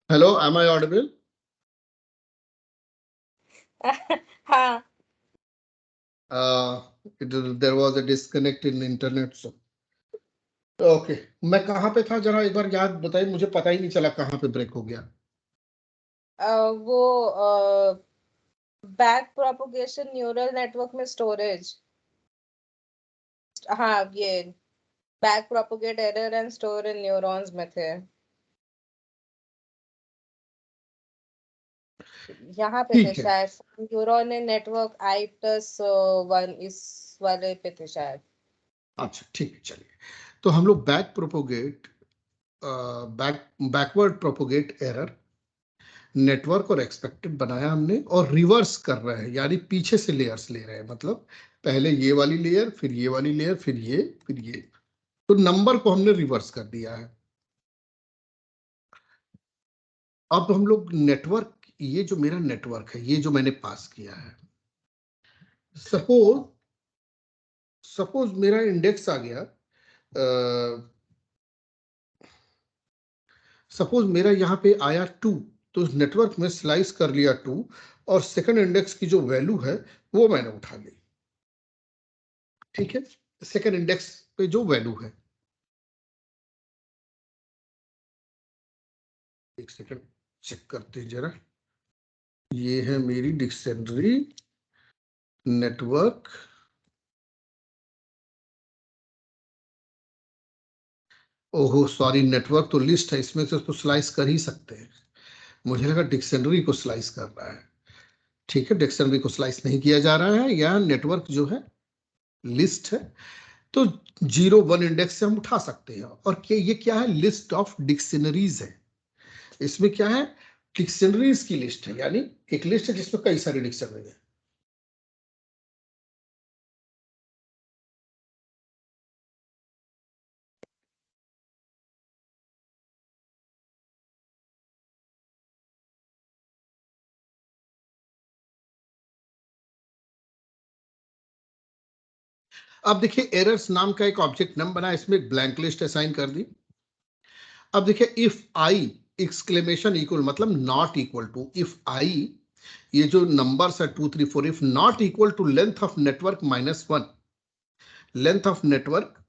Speaker 1: Hello, am I audible?
Speaker 2: हाँ।
Speaker 1: There was a disconnect in internet, so okay. मैं कहाँ पे था, जरा एक बार याद बताइए, मुझे पता ही नहीं चला कहाँ पे ब्रेक हो गया।
Speaker 2: वो बैक प्रोपोगेशन न्यूरल नेटवर्क में स्टोरेज। हाँ, ये back propagate error and store in neurons में थे। यहाँ पे थे
Speaker 1: ठीक है।
Speaker 2: शायद, न्यूरॉन नेटवर्क I+1 इस वाले पे थे शायद।
Speaker 1: अच्छा ठीक है, चलिए। तो हम लोग बैकवर्ड प्रोपोगेट एरर नेटवर्क और एक्सपेक्टेड बनाया हमने, और रिवर्स कर रहे हैं, यानी पीछे से लेयर्स ले रहे हैं। मतलब पहले ये वाली लेयर, फिर ये वाली लेयर, फिर ये, फिर ये। तो नंबर को हमने रिवर्स कर दिया है। अब हम लोग नेटवर्क, ये जो मेरा नेटवर्क है, ये जो मैंने पास किया है, सपोज सपोज मेरा इंडेक्स आ गया, सपोज मेरा यहाँ पे आया 2, तो उस नेटवर्क में स्लाइस कर लिया 2, और सेकंड इंडेक्स की जो वैल्यू है वो मैंने उठा ली। ठीक है, सेकंड इंडेक्स पे जो वैल्यू है, एक सेकंड चेक करते हैं जरा। ये है मेरी डिक्शनरी नेटवर्क। ओहो सॉरी, नेटवर्क तो लिस्ट है, इसमें से तो स्लाइस कर ही सकते हैं। मुझे लगा डिक्शनरी को स्लाइस कर रहा है। ठीक है, डिक्शनरी को स्लाइस नहीं किया जा रहा है, या नेटवर्क जो है लिस्ट है, तो 0 1 इंडेक्स से हम उठा सकते हैं। और ये क्या है, लिस्ट ऑफ डिक्शनरीज है। इसमें क्या है, डिक्शनरीज की लिस्ट है, यानी एक लिस्ट है जिसमें कई सारी डिक्शनरी है। अब देखिए, एरर्स नाम का एक ऑब्जेक्ट नम बना, इसमें एक ब्लैंक लिस्ट असाइन कर दी। अब देखिए, इफ आई एक्सक्लेमेशन इक्वल, मतलब not equal to, if i, ये जो नंबर्स है 2 3 4, if not equal to length of network -1, length of network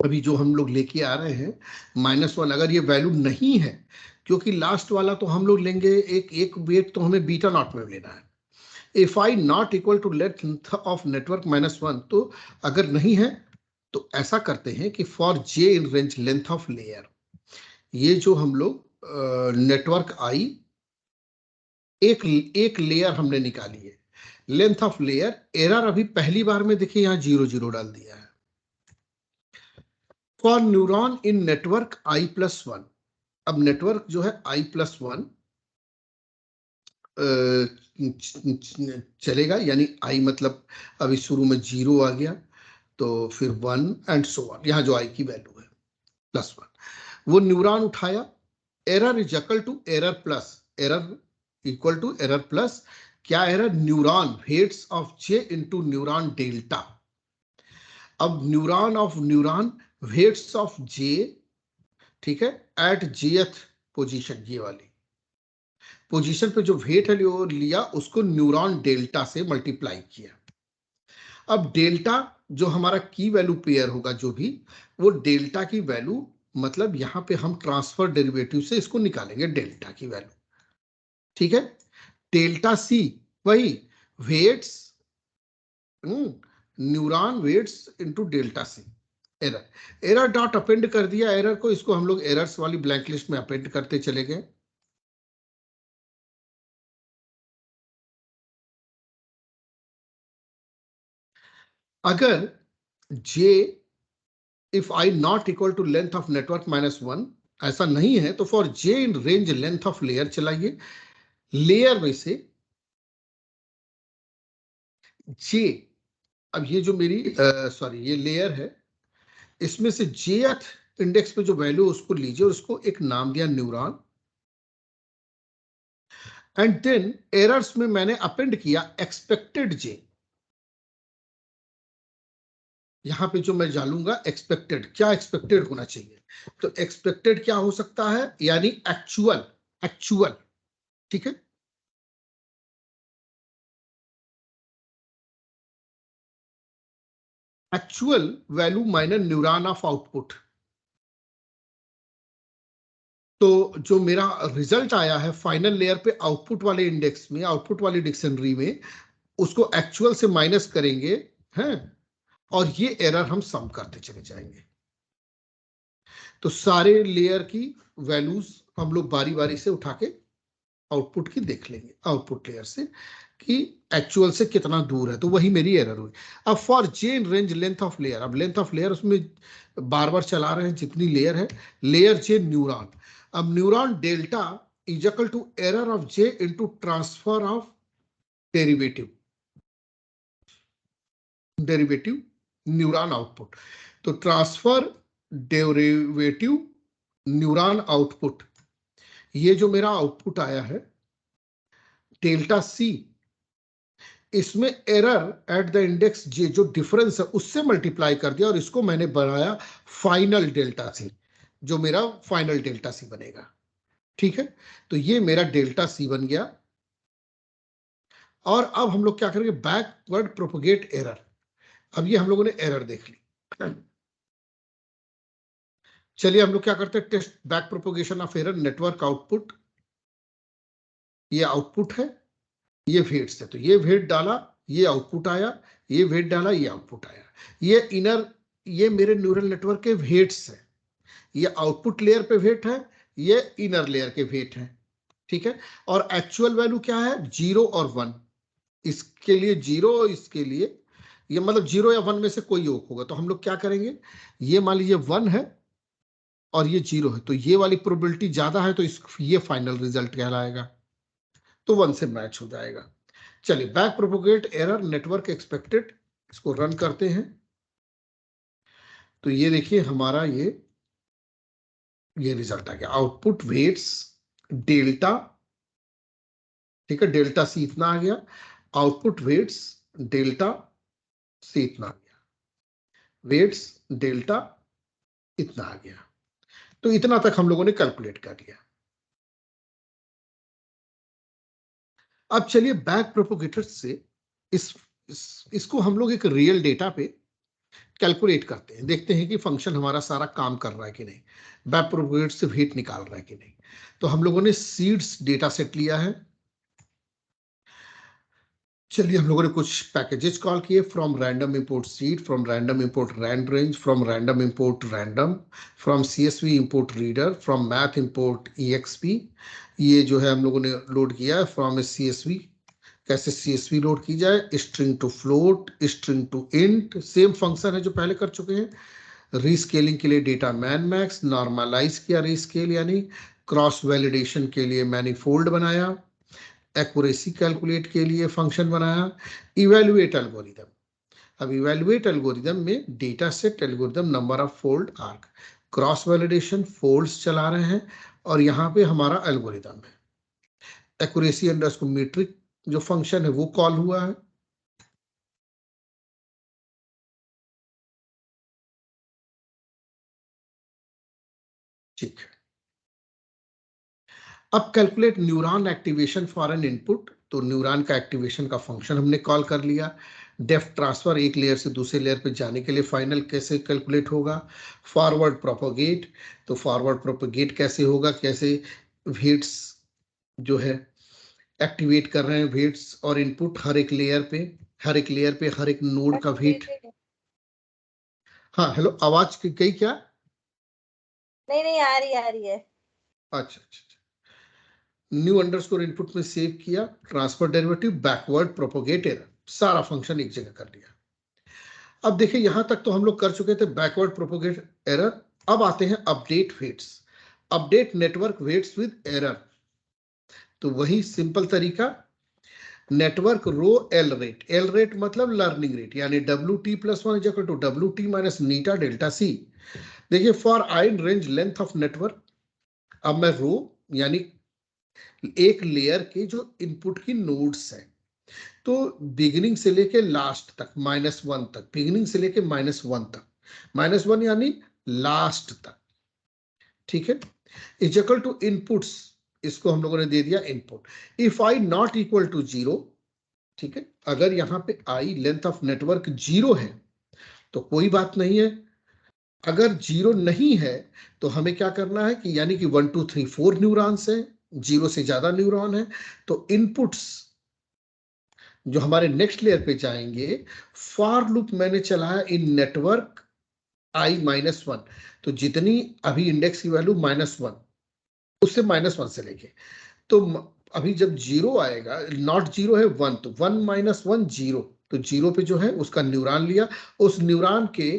Speaker 1: अभी जो हम लोग लेके आ रहे हैं -1, अगर ये वैल्यू नहीं है, क्योंकि लास्ट वाला तो हम लोग लेंगे एक वेट, तो हमें बीटा नॉट में लेना है। If i not equal to length of network -1, तो अगर नहीं है तो ऐसा करते हैं कि for j in range length of layer, ये जो हम लोग नेटवर्क आई, एक लेयर हमने निकाली है, लेंथ ऑफ लेयर, एरर अभी पहली बार में देखिए यहां 0 0 डाल दिया है। For neuron in network i+1, अब नेटवर्क जो है i+1 चलेगा, यानी i मतलब अभी शुरू में 0 आ गया, तो फिर 1 एंड सो ऑन, यहां जो i की वैल्यू है +1, वो न्यूरॉन उठाया, error is equal to error plus, error equal to error plus, क्या error, neuron weights of j into neuron delta. अब neuron of neuron weights of j, ठीक है, एट jth पोजीशन, ये वाली पोजीशन पे जो वेट है लिया, उसको न्यूरॉन डेल्टा से मल्टीप्लाई किया। अब डेल्टा जो हमारा की वैल्यू पेयर होगा जो भी, वो डेल्टा की वैल्यू, मतलब यहां पे हम ट्रांसफर डेरिवेटिव से इसको निकालेंगे डेल्टा की वैल्यू, ठीक है। डेल्टा सी वही weights, neuron weights into delta C, error dot append कर दिया एरर को, इसको हम लोग एरर्स वाली ब्लैंक लिस्ट में अपेंड करते चले गए। अगर j if i not equal to length of network -1 ऐसा नहीं है, तो for j in range length of layer चलाइए, लेयर में से j, अब ये जो मेरी सॉरी ये लेयर है, इसमें से jth इंडेक्स पे जो वैल्यू उसको लीजिए और उसको एक नाम दिया न्यूरॉन, एंड देन एरर्स में मैंने अपेंड किया एक्सपेक्टेड j, यहां पे जो मैं डालूंगा एक्सपेक्टेड, क्या एक्सपेक्टेड होना चाहिए, तो एक्सपेक्टेड क्या हो सकता है, यानी एक्चुअल, एक्चुअल, ठीक है, actual value minus neuron of output. तो जो मेरा रिजल्ट आया है फाइनल लेयर पे आउटपुट वाले इंडेक्स में, आउटपुट वाली डिक्शनरी में, उसको एक्चुअल से माइनस करेंगे हैं, और ये एरर हम सम करते चले जाएंगे। तो सारे लेयर की वैल्यूज हम लोग बारी बारी से उठा के आउटपुट की देख लेंगे, आउटपुट लेयर से कि एक्चुअल से कितना दूर है, तो वही मेरी एरर हुई। अब for j in range length of layer, अब लेंथ ऑफ लेयर उसमें बार बार चला रहे हैं जितनी लेयर है, लेयर जे न्यूरॉन, अब neuron delta is equal to error of j into transfer of derivative, derivative neuron output, तो ट्रांसफर डेरिवेटिव न्यूरॉन आउटपुट, ये जो मेरा आउटपुट आया है डेल्टा सी, इसमें error at the index j जो डिफरेंस है उससे मल्टीप्लाई कर दिया और इसको मैंने बनाया फाइनल डेल्टा सी, जो मेरा फाइनल डेल्टा सी बनेगा, ठीक है। तो ये मेरा डेल्टा सी बन गया। और अब हम लोग क्या करेंगे, बैकवर्ड प्रोपोगेट एरर, अब ये हम लोगों ने एरर देख ली, चलिए हम लोग क्या करते हैं, test back propagation of error, network output, ये आउटपुट है, ये वेट्स है, तो ये वेट डाला, ये आउटपुट आया, ये वेट डाला, ये आउटपुट आया, ये इनर, ये मेरे न्यूरल नेटवर्क के वेट्स है, ये आउटपुट लेयर पे वेट है, ये इनर लेयर के वेट है, ठीक है। और एक्चुअल वैल्यू क्या है, 0 और 1, इसके लिए 0, इसके लिए ये मतलब 0 या 1 में से कोई एक होगा, तो हम लोग क्या करेंगे, ये मान लीजिए 1 है और ये 0 है, तो ये वाली प्रोबेबिलिटी ज्यादा है, तो ये फाइनल रिजल्ट कहलाएगा, तो 1 से मैच हो जाएगा। चलिए back propagate error network expected, इसको रन करते हैं, तो ये देखिए हमारा ये रिजल्ट आ गया, आउटपुट वेट्स डेल्टा, ठीक है, डेल्टा सी इतना आ गया, आउटपुट वेट्स डेल्टा सी इतना आ गया, वेट्स डेल्टा इतना आ गया, तो इतना तक हम लोगों ने कैलकुलेट कर लिया। अब चलिए बैक प्रोपोगेटर से इसको हम लोग एक रियल डेटा पे कैलकुलेट करते हैं, देखते हैं कि फंक्शन हमारा सारा काम कर रहा है कि नहीं, बैक प्रोपोगेट से वेट निकाल रहा है कि नहीं। तो हम लोगों ने सीड्स डेटा सेट लिया है, चलिए हम लोगों ने कुछ पैकेजेस कॉल किए, from random import seed, from random import rand range, from random import random, from CSV import reader, from math import EXP। ये जो है हम लोगों ने लोड किया है फ्रॉम CSV। कैसे CSV लोड की जाए, string to float, string to int, same function है जो पहले कर चुके हैं। रीस्केलिंग के लिए डेटा मैन मैक्स, नॉर्मलाइज किया रीस्केल यानी, क्रॉस वैलिडेशन के लिए मैनिफोल्ड बनाया, एक्यूरेसी कैलकुलेट के लिए फंक्शन बनाया, इवेल्युएट एल्गोरिदम। अब इवेल्युएट एल्गोरिदम में data set algorithm number of fold arc, cross validation folds चला रहे हैं और यहाँ पे हमारा एल्गोरिदम है। एक्यूरेसी अंडरस्कोर मीट्रिक जो फंक्शन है वो कॉल हुआ है। ठीक है, अब calculate neuron activation for an input. तो न्यूरॉन का एक्टिवेशन का फंक्शन हमने कॉल कर लिया। डेप्थ ट्रांसफर, एक लेयर से दूसरे लेयर पे जाने के लिए फाइनल कैसे कैलकुलेट होगा। फॉरवर्ड प्रोपोगेट, तो फॉरवर्ड प्रोपोगेट कैसे होगा, कैसे वेट्स जो है एक्टिवेट कर रहे हैं, वेट्स और इनपुट हर एक लेयर पे, हर एक लेयर पे हर एक नोड का वेट। हाँ हेलो, आवाज गई क्या?
Speaker 2: नहीं नहीं, आ रही है।
Speaker 1: अच्छा अच्छा, न्यू अंडरस्कोर इनपुट में सेव किया, transfer derivative, backward propagate error, सारा फंक्शन एक जगह कर लिया। अब देखिए यहां तक तो हम लोग कर चुके थे बैकवर्ड प्रोपोगेट एरर। अब आते हैं update weights, update network weights with error. तो वही सिंपल तरीका, network row L rate, L rate मतलब लर्निंग रेट, यानी WT+1 is equal to WT minus eta delta C. देखिए for I range length of network, अब मैं रो यानी एक लेयर के जो इनपुट की नोड्स है, तो बिगिनिंग से लेके लास्ट तक -1 तक, बिगिनिंग से लेके -1 तक, -1 यानी लास्ट तक, ठीक है, इज इक्वल टू इनपुट्स, इसको हम लोगों ने दे दिया input. If i not equal to 0, ठीक है, अगर यहां पे आई लेंथ ऑफ नेटवर्क 0 है तो कोई बात नहीं है। अगर 0 नहीं है तो हमें क्या करना है कि यानी कि 1 2 3 4 न्यूरॉन्स है, 0 से ज्यादा न्यूरॉन है, तो इनपुट्स जो हमारे नेक्स्ट लेयर पे जाएंगे, फॉर लूप मैंने चलाया इन नेटवर्क I-1, तो जितनी अभी इंडेक्स की वैल्यू -1, उससे -1 से लेके, तो अभी जब 0 आएगा, नॉट 0 है 1, तो 1 - 1 0, तो 0 पे जो है उसका न्यूरॉन लिया, उस न्यूरॉन के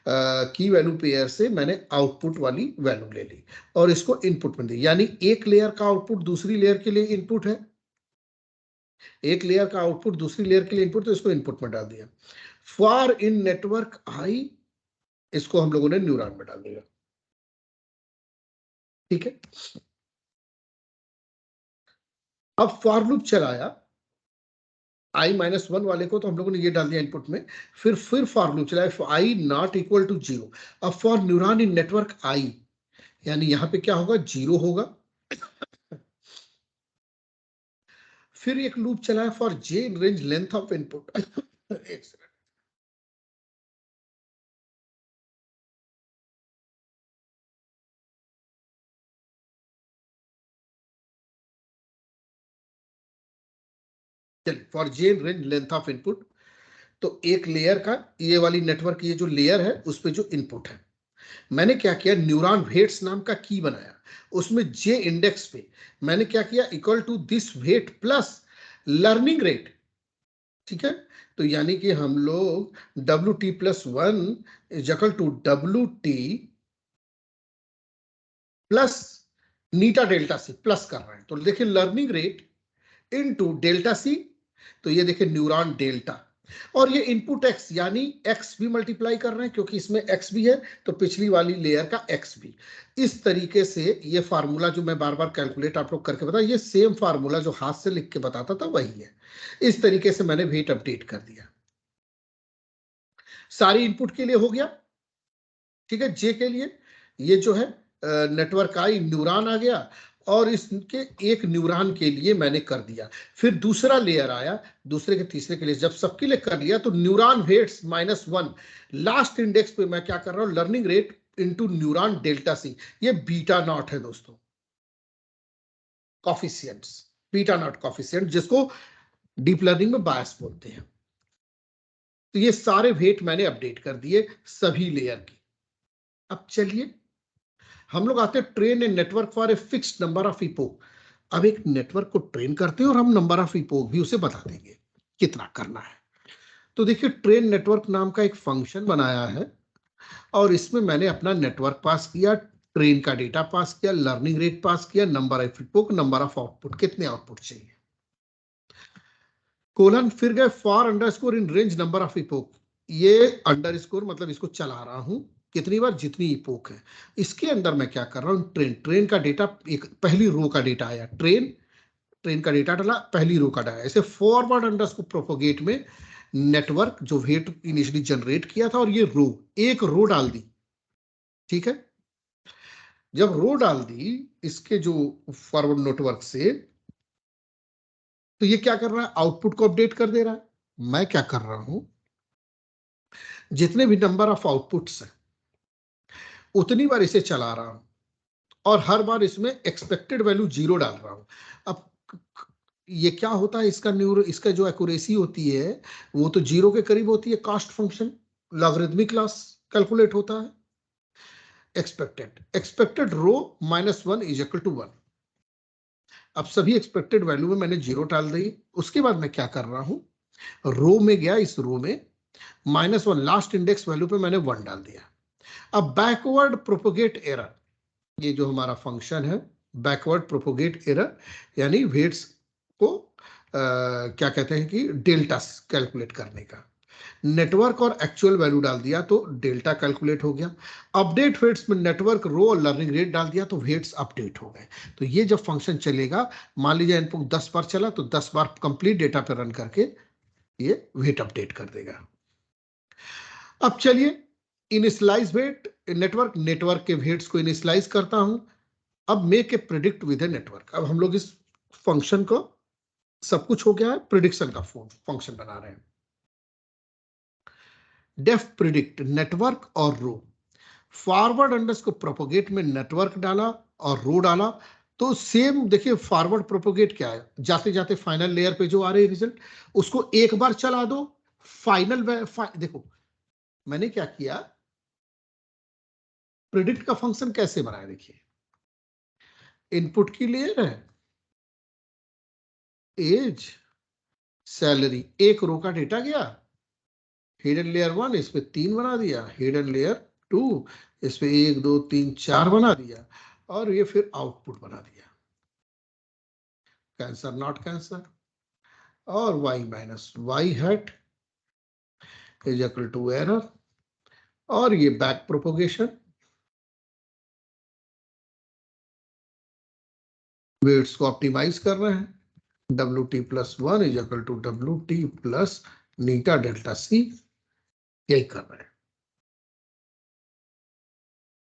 Speaker 1: की वैल्यू पेयर से मैंने आउटपुट वाली वैल्यू ले ली और इसको इनपुट में दी, यानी एक लेयर का आउटपुट दूसरी लेयर के लिए इनपुट है, एक लेयर का आउटपुट दूसरी लेयर के लिए इनपुट, तो इसको इनपुट में डाल दिया। फॉर इन नेटवर्क आई, इसको हम लोगों ने न्यूरॉन में डाल दिया, ठीक है। अब फॉर लूप चलाया, I-1 वाले को तो हम लोगों ने ये डाल दिया इनपुट में, फिर फॉर लूप चलाया आई नॉट इक्वल टू 0। अब for neuron in network i, यानी यहां पे क्या होगा, 0 होगा। फिर एक लूप चलाया for j in range length of input. एक सेकंड, चलिए, for j in range length of input, तो एक लेयर का, ये वाली नेटवर्क, ये जो लेयर है उस पे जो इनपुट है, मैंने क्या किया, न्यूरॉन वेट्स नाम का की बनाया, उसमें जे इंडेक्स पे मैंने क्या किया, equal to this weight plus learning rate, ठीक है। तो यानी कि हम लोग WT+1 is equal to WT plus eta delta C plus कर रहे हैं, तो देखिए learning rate into delta C, तो ये देखिए न्यूरॉन डेल्टा, और ये इनपुट एक्स यानी एक्स भी मल्टीप्लाई कर रहे हैं क्योंकि इसमें एक्स भी है, तो पिछली वाली लेयर का एक्स भी। इस तरीके से ये फार्मूला जो मैं बार बार कैलकुलेट आप लोग करके बता, ये सेम फार्मूला जो हाथ से लिख के बताता था वही है। इस तरीके से मैंने वेट अपडेट कर दिया, सारी इनपुट के लिए हो गया, ठीक है। जे के लिए ये जो है नेटवर्क आई न्यूरॉन आ गया, और इसके एक न्यूरॉन के लिए मैंने कर दिया। फिर दूसरा लेयर आया, दूसरे के तीसरे के लिए जब सबके लिए कर लिया, तो न्यूरॉन वेट्स -1, लास्ट इंडेक्स पे मैं क्या कर रहा हूं, learning rate into neuron delta C, ये बीटा नॉट है दोस्तों, कॉफिशिएंट्स, बीटा नॉट कॉफिशिएंट, जिसको डीप लर्निंग में बायस बोलते हैं। तो ये सारे वेट मैंने अपडेट कर दिए सभी लेयर की। अब चलिए हम लोग आते हैं train a network for a fixed number of epoch. अब एक नेटवर्क को ट्रेन करते हैं और हम नंबर ऑफ इपोक भी उसे बता देंगे कितना करना है। तो देखिए ट्रेन नेटवर्क नाम का एक फंक्शन बनाया है और इसमें मैंने अपना नेटवर्क पास किया, ट्रेन का डेटा पास किया, लर्निंग रेट पास किया, number of epoch, number of output, कितने आउटपुट चाहिए, कोलन, फिर गए for underscore in range number of epoch. ये अंडरस्कोर मतलब इसको चला रहा हूं कितनी बार, जितनी इपोक है। इसके अंदर मैं क्या कर रहा हूं, ट्रेन का डेटा, एक पहली रो का डेटा आया, ट्रेन का डेटा डाला, पहली रो का डाला। ऐसे फॉरवर्ड अंडरस्कोर प्रोपोगेट में नेटवर्क जो वेट इनिशियली जनरेट किया था और ये रो, एक रो डाल दी, ठीक है। जब रो डाल दी इसके जो फॉरवर्ड नेटवर्क से, तो ये क्या कर रहा है, आउटपुट को अपडेट कर दे रहा है। मैं क्या कर रहा हूं, जितने भी नंबर ऑफ आउटपुट्स है उतनी बार इसे चला रहा हूं और हर बार इसमें एक्सपेक्टेड वैल्यू 0 डाल रहा हूं। अब ये क्या होता है, इसका जो एक्यूरेसी होती है वो तो 0 के करीब होती है। Cost function logarithmic loss calculate होता है। Expected row -1 is equal to 1। अब सभी एक्सपेक्टेड वैल्यू में मैंने 0 डाल दी। उसके बाद मैं क्या कर रहा हूं, रो में गया, इस रो में -1 लास्ट इंडेक्स वैल्यू पे मैंने 1 डाल दिया। अब बैकवर्ड प्रोपोगेट एरर, ये जो हमारा फंक्शन है बैकवर्ड प्रोपोगेट एरर, यानी वेट्स को क्या कहते हैं कि डेल्टा कैलकुलेट करने का। नेटवर्क और एक्चुअल वैल्यू डाल दिया तो डेल्टा कैलकुलेट हो गया। अपडेट वेट्स में नेटवर्क रो और लर्निंग रेट डाल दिया तो वेट्स अपडेट हो गए। तो ये जब फंक्शन चलेगा, मान लीजिए इनपुट 10 बार चला तो 10 बार कंप्लीट डेटा पे रन करके ये वेट अपडेट कर देगा। अब चलिए इनिशियलाइज वेट, नेटवर्क के वेट्स को इनिशियलाइज करता हूं। अब make a predict with a network. अब हम लोग इस फंक्शन को, सब कुछ हो गया है, प्रिडिक्शन का फंक्शन बना रहे हैं। डेफ प्रिडिक्ट नेटवर्क और रो, फॉरवर्ड अंडरस्कोर प्रोपोगेट में नेटवर्क डाला और रो डाला तो सेम देखिए फॉरवर्ड प्रोपोगेट क्या है, जाते जाते फाइनल लेयर पे जो आ रहे रिजल्ट उसको एक बार चला दो, देखो मैंने क्या किया, प्रिडिक्ट का फंक्शन कैसे बनाया, देखिए इनपुट की लेयर है, एज, सैलरी, एक रो का डेटा गया, हिडन लेयर 1 इस पे 3 बना दिया, हिडन लेयर 2 इस पे 1 2 3 4 बना दिया और ये फिर आउटपुट बना दिया, कैंसर नॉट कैंसर, और y minus y hat is equal to error, और ये बैक प्रोपोगेशन, वेट्स को ऑप्टिमाइज कर रहे हैं, WT+1 is equal to WT plus eta delta C, यही कर रहे हैं।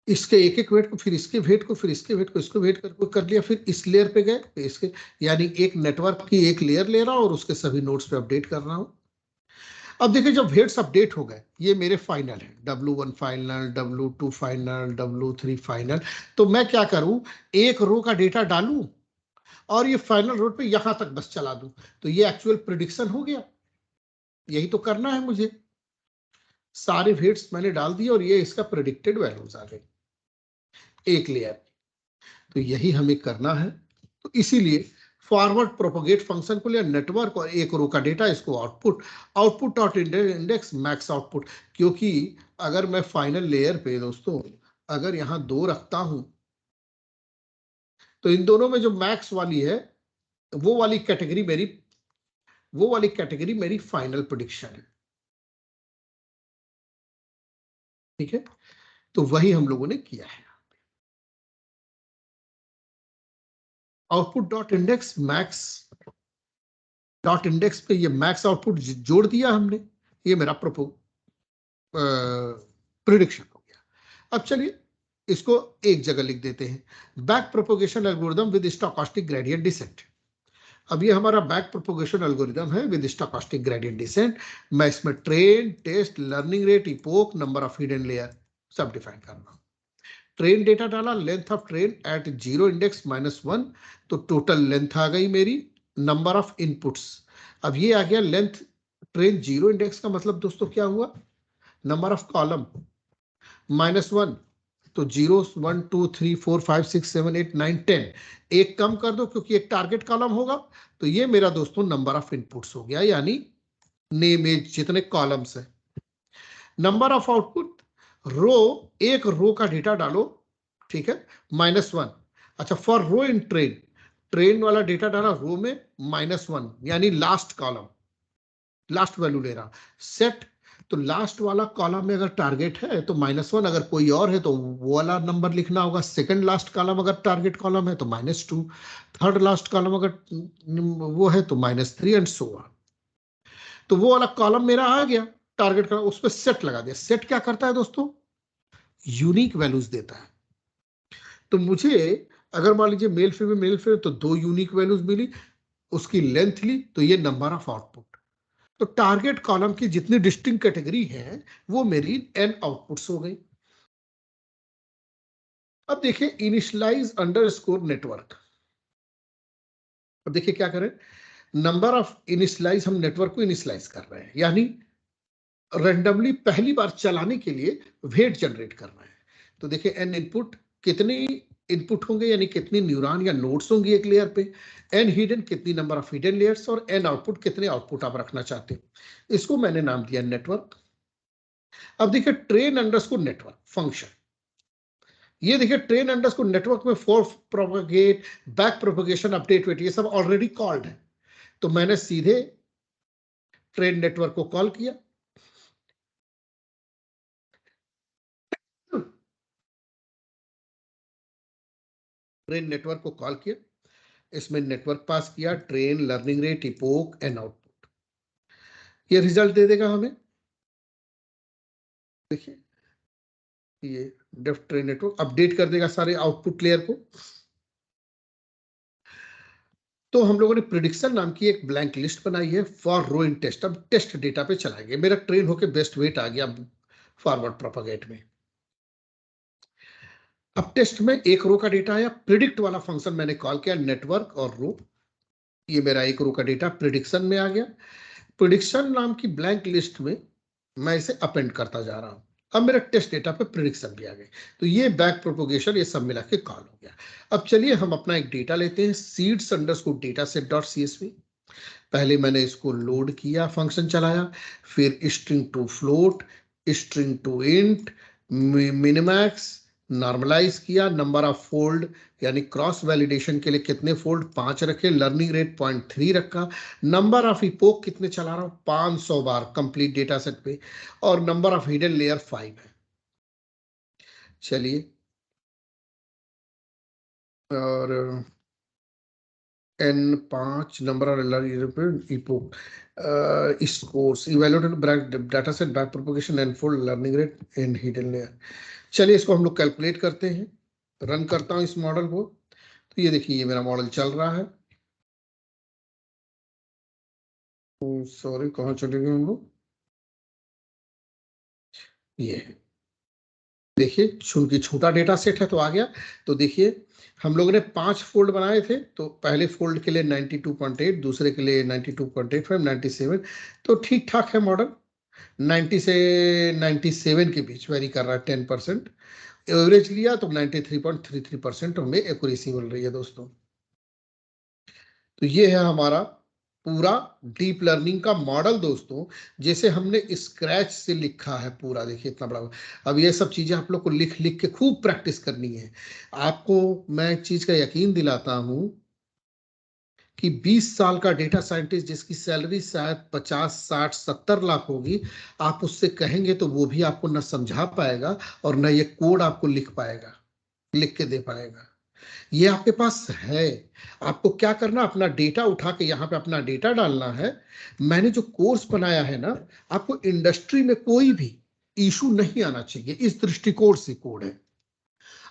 Speaker 1: इसके एक एक वेट को, फिर इसके वेट को, फिर इसके वेट को, इसको वेट करके कर लिया, फिर इस लेयर पे गए, फिर इसके, यानी एक नेटवर्क की एक लेयर ले रहा हूं और उसके सभी नोड्स पे अपडेट कर रहा हूं। अब देखिए जब वेट्स अपडेट हो गए, ये मेरे फाइनल है, W1 final, W2 final, W3 final. तो मैं क्या करूं, एक रो का डेटा डालूं और ये फाइनल रो पे यहां तक बस चला दूं, तो ये एक्चुअल प्रिडिक्शन हो गया। यही तो करना है मुझे, सारे वेट्स मैंने डाल दिए और ये इसका प्रिडिक्टेड वैल्यूज आ गए एक लेयर। तो यही हमें करना है। तो इसीलिए फॉरवर्ड प्रोपोगेट फंक्शन को लिया, नेटवर्क और एक रो का डेटा, इसको output dot index max output. क्योंकि अगर मैं फाइनल लेयर पे दोस्तों अगर यहां 2 रखता हूं तो इन दोनों में जो मैक्स वाली है वो वाली कैटेगरी मेरी फाइनल प्रेडिक्शन है, ठीक है। तो वही हम लोगों ने किया है। Output dot index max dot index पे ये मैक्स आउटपुट जोड़ दिया हमने, ये मेरा प्रिडिक्शन हो गया। अब चलिए इसको एक जगह लिख देते हैं, back propagation algorithm with stochastic gradient descent. अब ये हमारा बैक प्रोपोगेशन एल्गोरिथम है विद स्टोकास्टिक ग्रेडियंट डिसेंट। मैं इसमें train, test, learning rate, epoch, number of hidden layer सब डिफाइन कर रहा हूं। ट्रेन डेटा डाला, length of train at 0 index -1, तो टोटल लेंथ आ गई मेरी, नंबर ऑफ इनपुट्स अब ये आ गया लेंथ ट्रेन 0 इंडेक्स का मतलब दोस्तों क्या हुआ, नंबर ऑफ कॉलम -1, तो 0 1 2 3 4 5 6 7 8 9 10, एक कम कर दो क्योंकि एक टारगेट कॉलम होगा, तो ये मेरा दोस्तों नंबर ऑफ इनपुट्स हो गया, यानी नेम एज जितने कॉलम्स है। नंबर ऑफ आउटपुट, रो, एक रो का डेटा डालो, ठीक है, -1। अच्छा, for row in train, train वाला डेटा डाला रो में -1, यानी लास्ट कॉलम, लास्ट वैल्यू ले रहा। सेट, तो लास्ट वाला कॉलम में अगर टारगेट है तो -1, अगर कोई और है तो वो वाला नंबर लिखना होगा। सेकंड लास्ट कॉलम अगर टारगेट कॉलम है तो -2, थर्ड लास्ट कॉलम अगर वो है तो -3 एंड सो ऑन। तो वो वाला कॉलम मेरा आ गया टारगेट का, उस पर सेट लगा दिया। सेट क्या करता है दोस्तों, यूनिक वैल्यूज देता है। तो मुझे अगर मान लीजिए मेल फीमेल तो 2 यूनिक वैल्यूज मिली, उसकी लेंथ ली, तो ये नंबर ऑफ आउटपुट। तो टारगेट कॉलम की जितनी डिस्टिंक्ट कैटेगरी है वो मेरी n आउटपुट्स हो गई। अब देखिए इनिशियलाइज अंडरस्कोर नेटवर्क। अब देखिए क्या करें, नंबर ऑफ इनिशियलाइज, हम नेटवर्क को इनिशियलाइज कर रहे हैं, यानी रेंडमली पहली बार चलाने के लिए वेट जनरेट करना है। तो देखिए n इनपुट, कितनी इनपुट होंगे यानी कितनी न्यूरॉन या नोड्स होंगी एक लेयर पे, n हिडन, कितनी नंबर ऑफ हिडन लेयर्स, और n आउटपुट, कितने आउटपुट आप रखना चाहते हैं। इसको मैंने नाम दिया नेटवर्क। अब देखिए ट्रेन अंडरस्कोर नेटवर्क फंक्शन, ये देखिए ट्रेन अंडरस्कोर नेटवर्क में for propagate, back propagation, update weight, ये सब ऑलरेडी कॉल्ड है। तो मैंने सीधे ट्रेन नेटवर्क को कॉल किया, ट्रेन नेटवर्क को कॉल किया, इसमें नेटवर्क पास किया, train, learning rate, epoch and output, ये रिजल्ट दे देगा हमें। देखिए ये डेफ ट्रेन नेटवर्क अपडेट कर देगा सारे आउटपुट लेयर को। तो हम लोगों ने प्रिडिक्शन नाम की एक ब्लैंक लिस्ट बनाई है फॉर रो इन टेस्ट। अब टेस्ट डेटा पे चलाएंगे, मेरा ट्रेन होके बेस्ट वेट आ गया फॉरवर्ड प्रोपेगेट में। अब टेस्ट में एक रो का डेटा आया, प्रिडिक्ट वाला फंक्शन मैंने कॉल किया, नेटवर्क और रो, ये मेरा एक रो का डेटा प्रिडिक्शन में आ गया। प्रिडिक्शन नाम की ब्लैंक लिस्ट में मैं इसे अपेंड करता जा रहा हूं। अब मेरा टेस्ट डेटा पे प्रिडिक्शन भी आ गई, तो ये बैक प्रोपोगेशन, ये सब मिला के कॉल हो गया। अब चलिए हम अपना एक डेटा लेते हैं, seeds underscore dataset dot CSV। पहले मैंने इसको लोड किया, फंक्शन चलाया, फिर string to float, string to int, min max, normalise किया, नंबर ऑफ फोल्ड यानी क्रॉस वैलिडेशन के लिए कितने फोल्ड, 5 रखे, लर्निंग रेट 0.3 रखा, नंबर ऑफ इपोक कितने चला रहा हूं, 500 बार कंप्लीट डेटा सेट पे, और नंबर ऑफ हिडन लेयर 5 है। चलिए, और n5 number of epoch, scores, evaluated data set, back propagation, n fold, learning rate, and hidden layer. चलिए इसको हम लोग कैलकुलेट करते हैं, रन करता हूं इस मॉडल को। तो ये देखिए ये मेरा मॉडल चल रहा है। सॉरी, कहाँ चले गए हम लोग, ये देखिए चूंकि छोटा डेटा सेट है तो आ गया। तो देखिए हम लोगों ने 5 फोल्ड बनाए थे, तो पहले फोल्ड के लिए 92.8, दूसरे के लिए 92.85, 97, तो ठीक ठाक है मॉडल। 90 से 97 के बीच वेरी कर रहा है, 10%। एवरेज लिया तो 93.33% हमें एक्यूरेसी मिल रही है दोस्तों। तो ये है हमारा पूरा डीप लर्निंग का मॉडल दोस्तों, जैसे हमने स्क्रैच से लिखा है पूरा। देखिए इतना बड़ा। अब ये सब चीजें आप लोग को लिख लिख के खूब प्रैक्टिस करनी है। आपको मैं एक चीज का यकीन दिलाता हूं कि 20 साल का डेटा साइंटिस्ट जिसकी सैलरी शायद 50, 60, 70 लाख होगी, आप उससे कहेंगे तो वो भी आपको न समझा पाएगा और न ये कोड आपको लिख पाएगा, लिख के दे पाएगा। ये आपके पास है। आपको क्या करना, अपना डेटा उठा के यहाँ पे अपना डेटा डालना है। मैंने जो कोर्स बनाया है ना, आपको इंडस्ट्री में कोई भी इशू नहीं आना चाहिए, इस दृष्टिकोण से कोड है।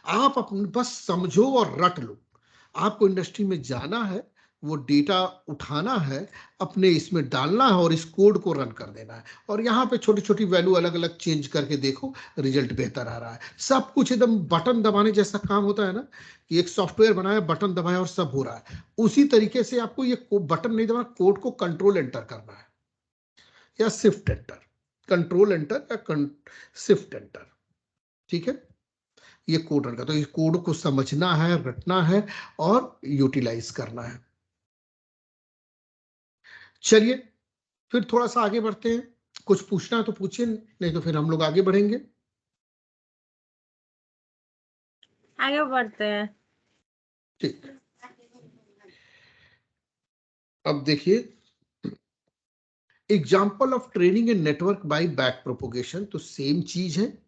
Speaker 1: आप अपने बस समझो और रट लो। आपको इंडस्ट्री में जाना है वो डेटा उठाना है, अपने इसमें डालना है और इस कोड को रन कर देना है। और यहाँ पे छोटी छोटी वैल्यू अलग अलग चेंज करके देखो, रिजल्ट बेहतर आ रहा है। सब कुछ एकदम बटन दबाने जैसा काम होता है ना, कि एक सॉफ्टवेयर बनाया, बटन दबाया और सब हो रहा है। उसी तरीके से आपको ये बटन नहीं दबाना, कोड को कंट्रोल एंटर करना है या शिफ्ट एंटर, कंट्रोल एंटर या शिफ्ट एंटर। ठीक है, ये कोड रन का, तो इस कोड को समझना है, रटना है और यूटिलाइज करना है। चलिए फिर थोड़ा सा आगे बढ़ते हैं, कुछ पूछना है तो पूछिए, नहीं तो फिर हम लोग आगे बढ़ेंगे।
Speaker 2: आगे बढ़ते हैं।
Speaker 1: ठीक, अब देखिए example of training a network buy back propagation, तो सेम चीज है,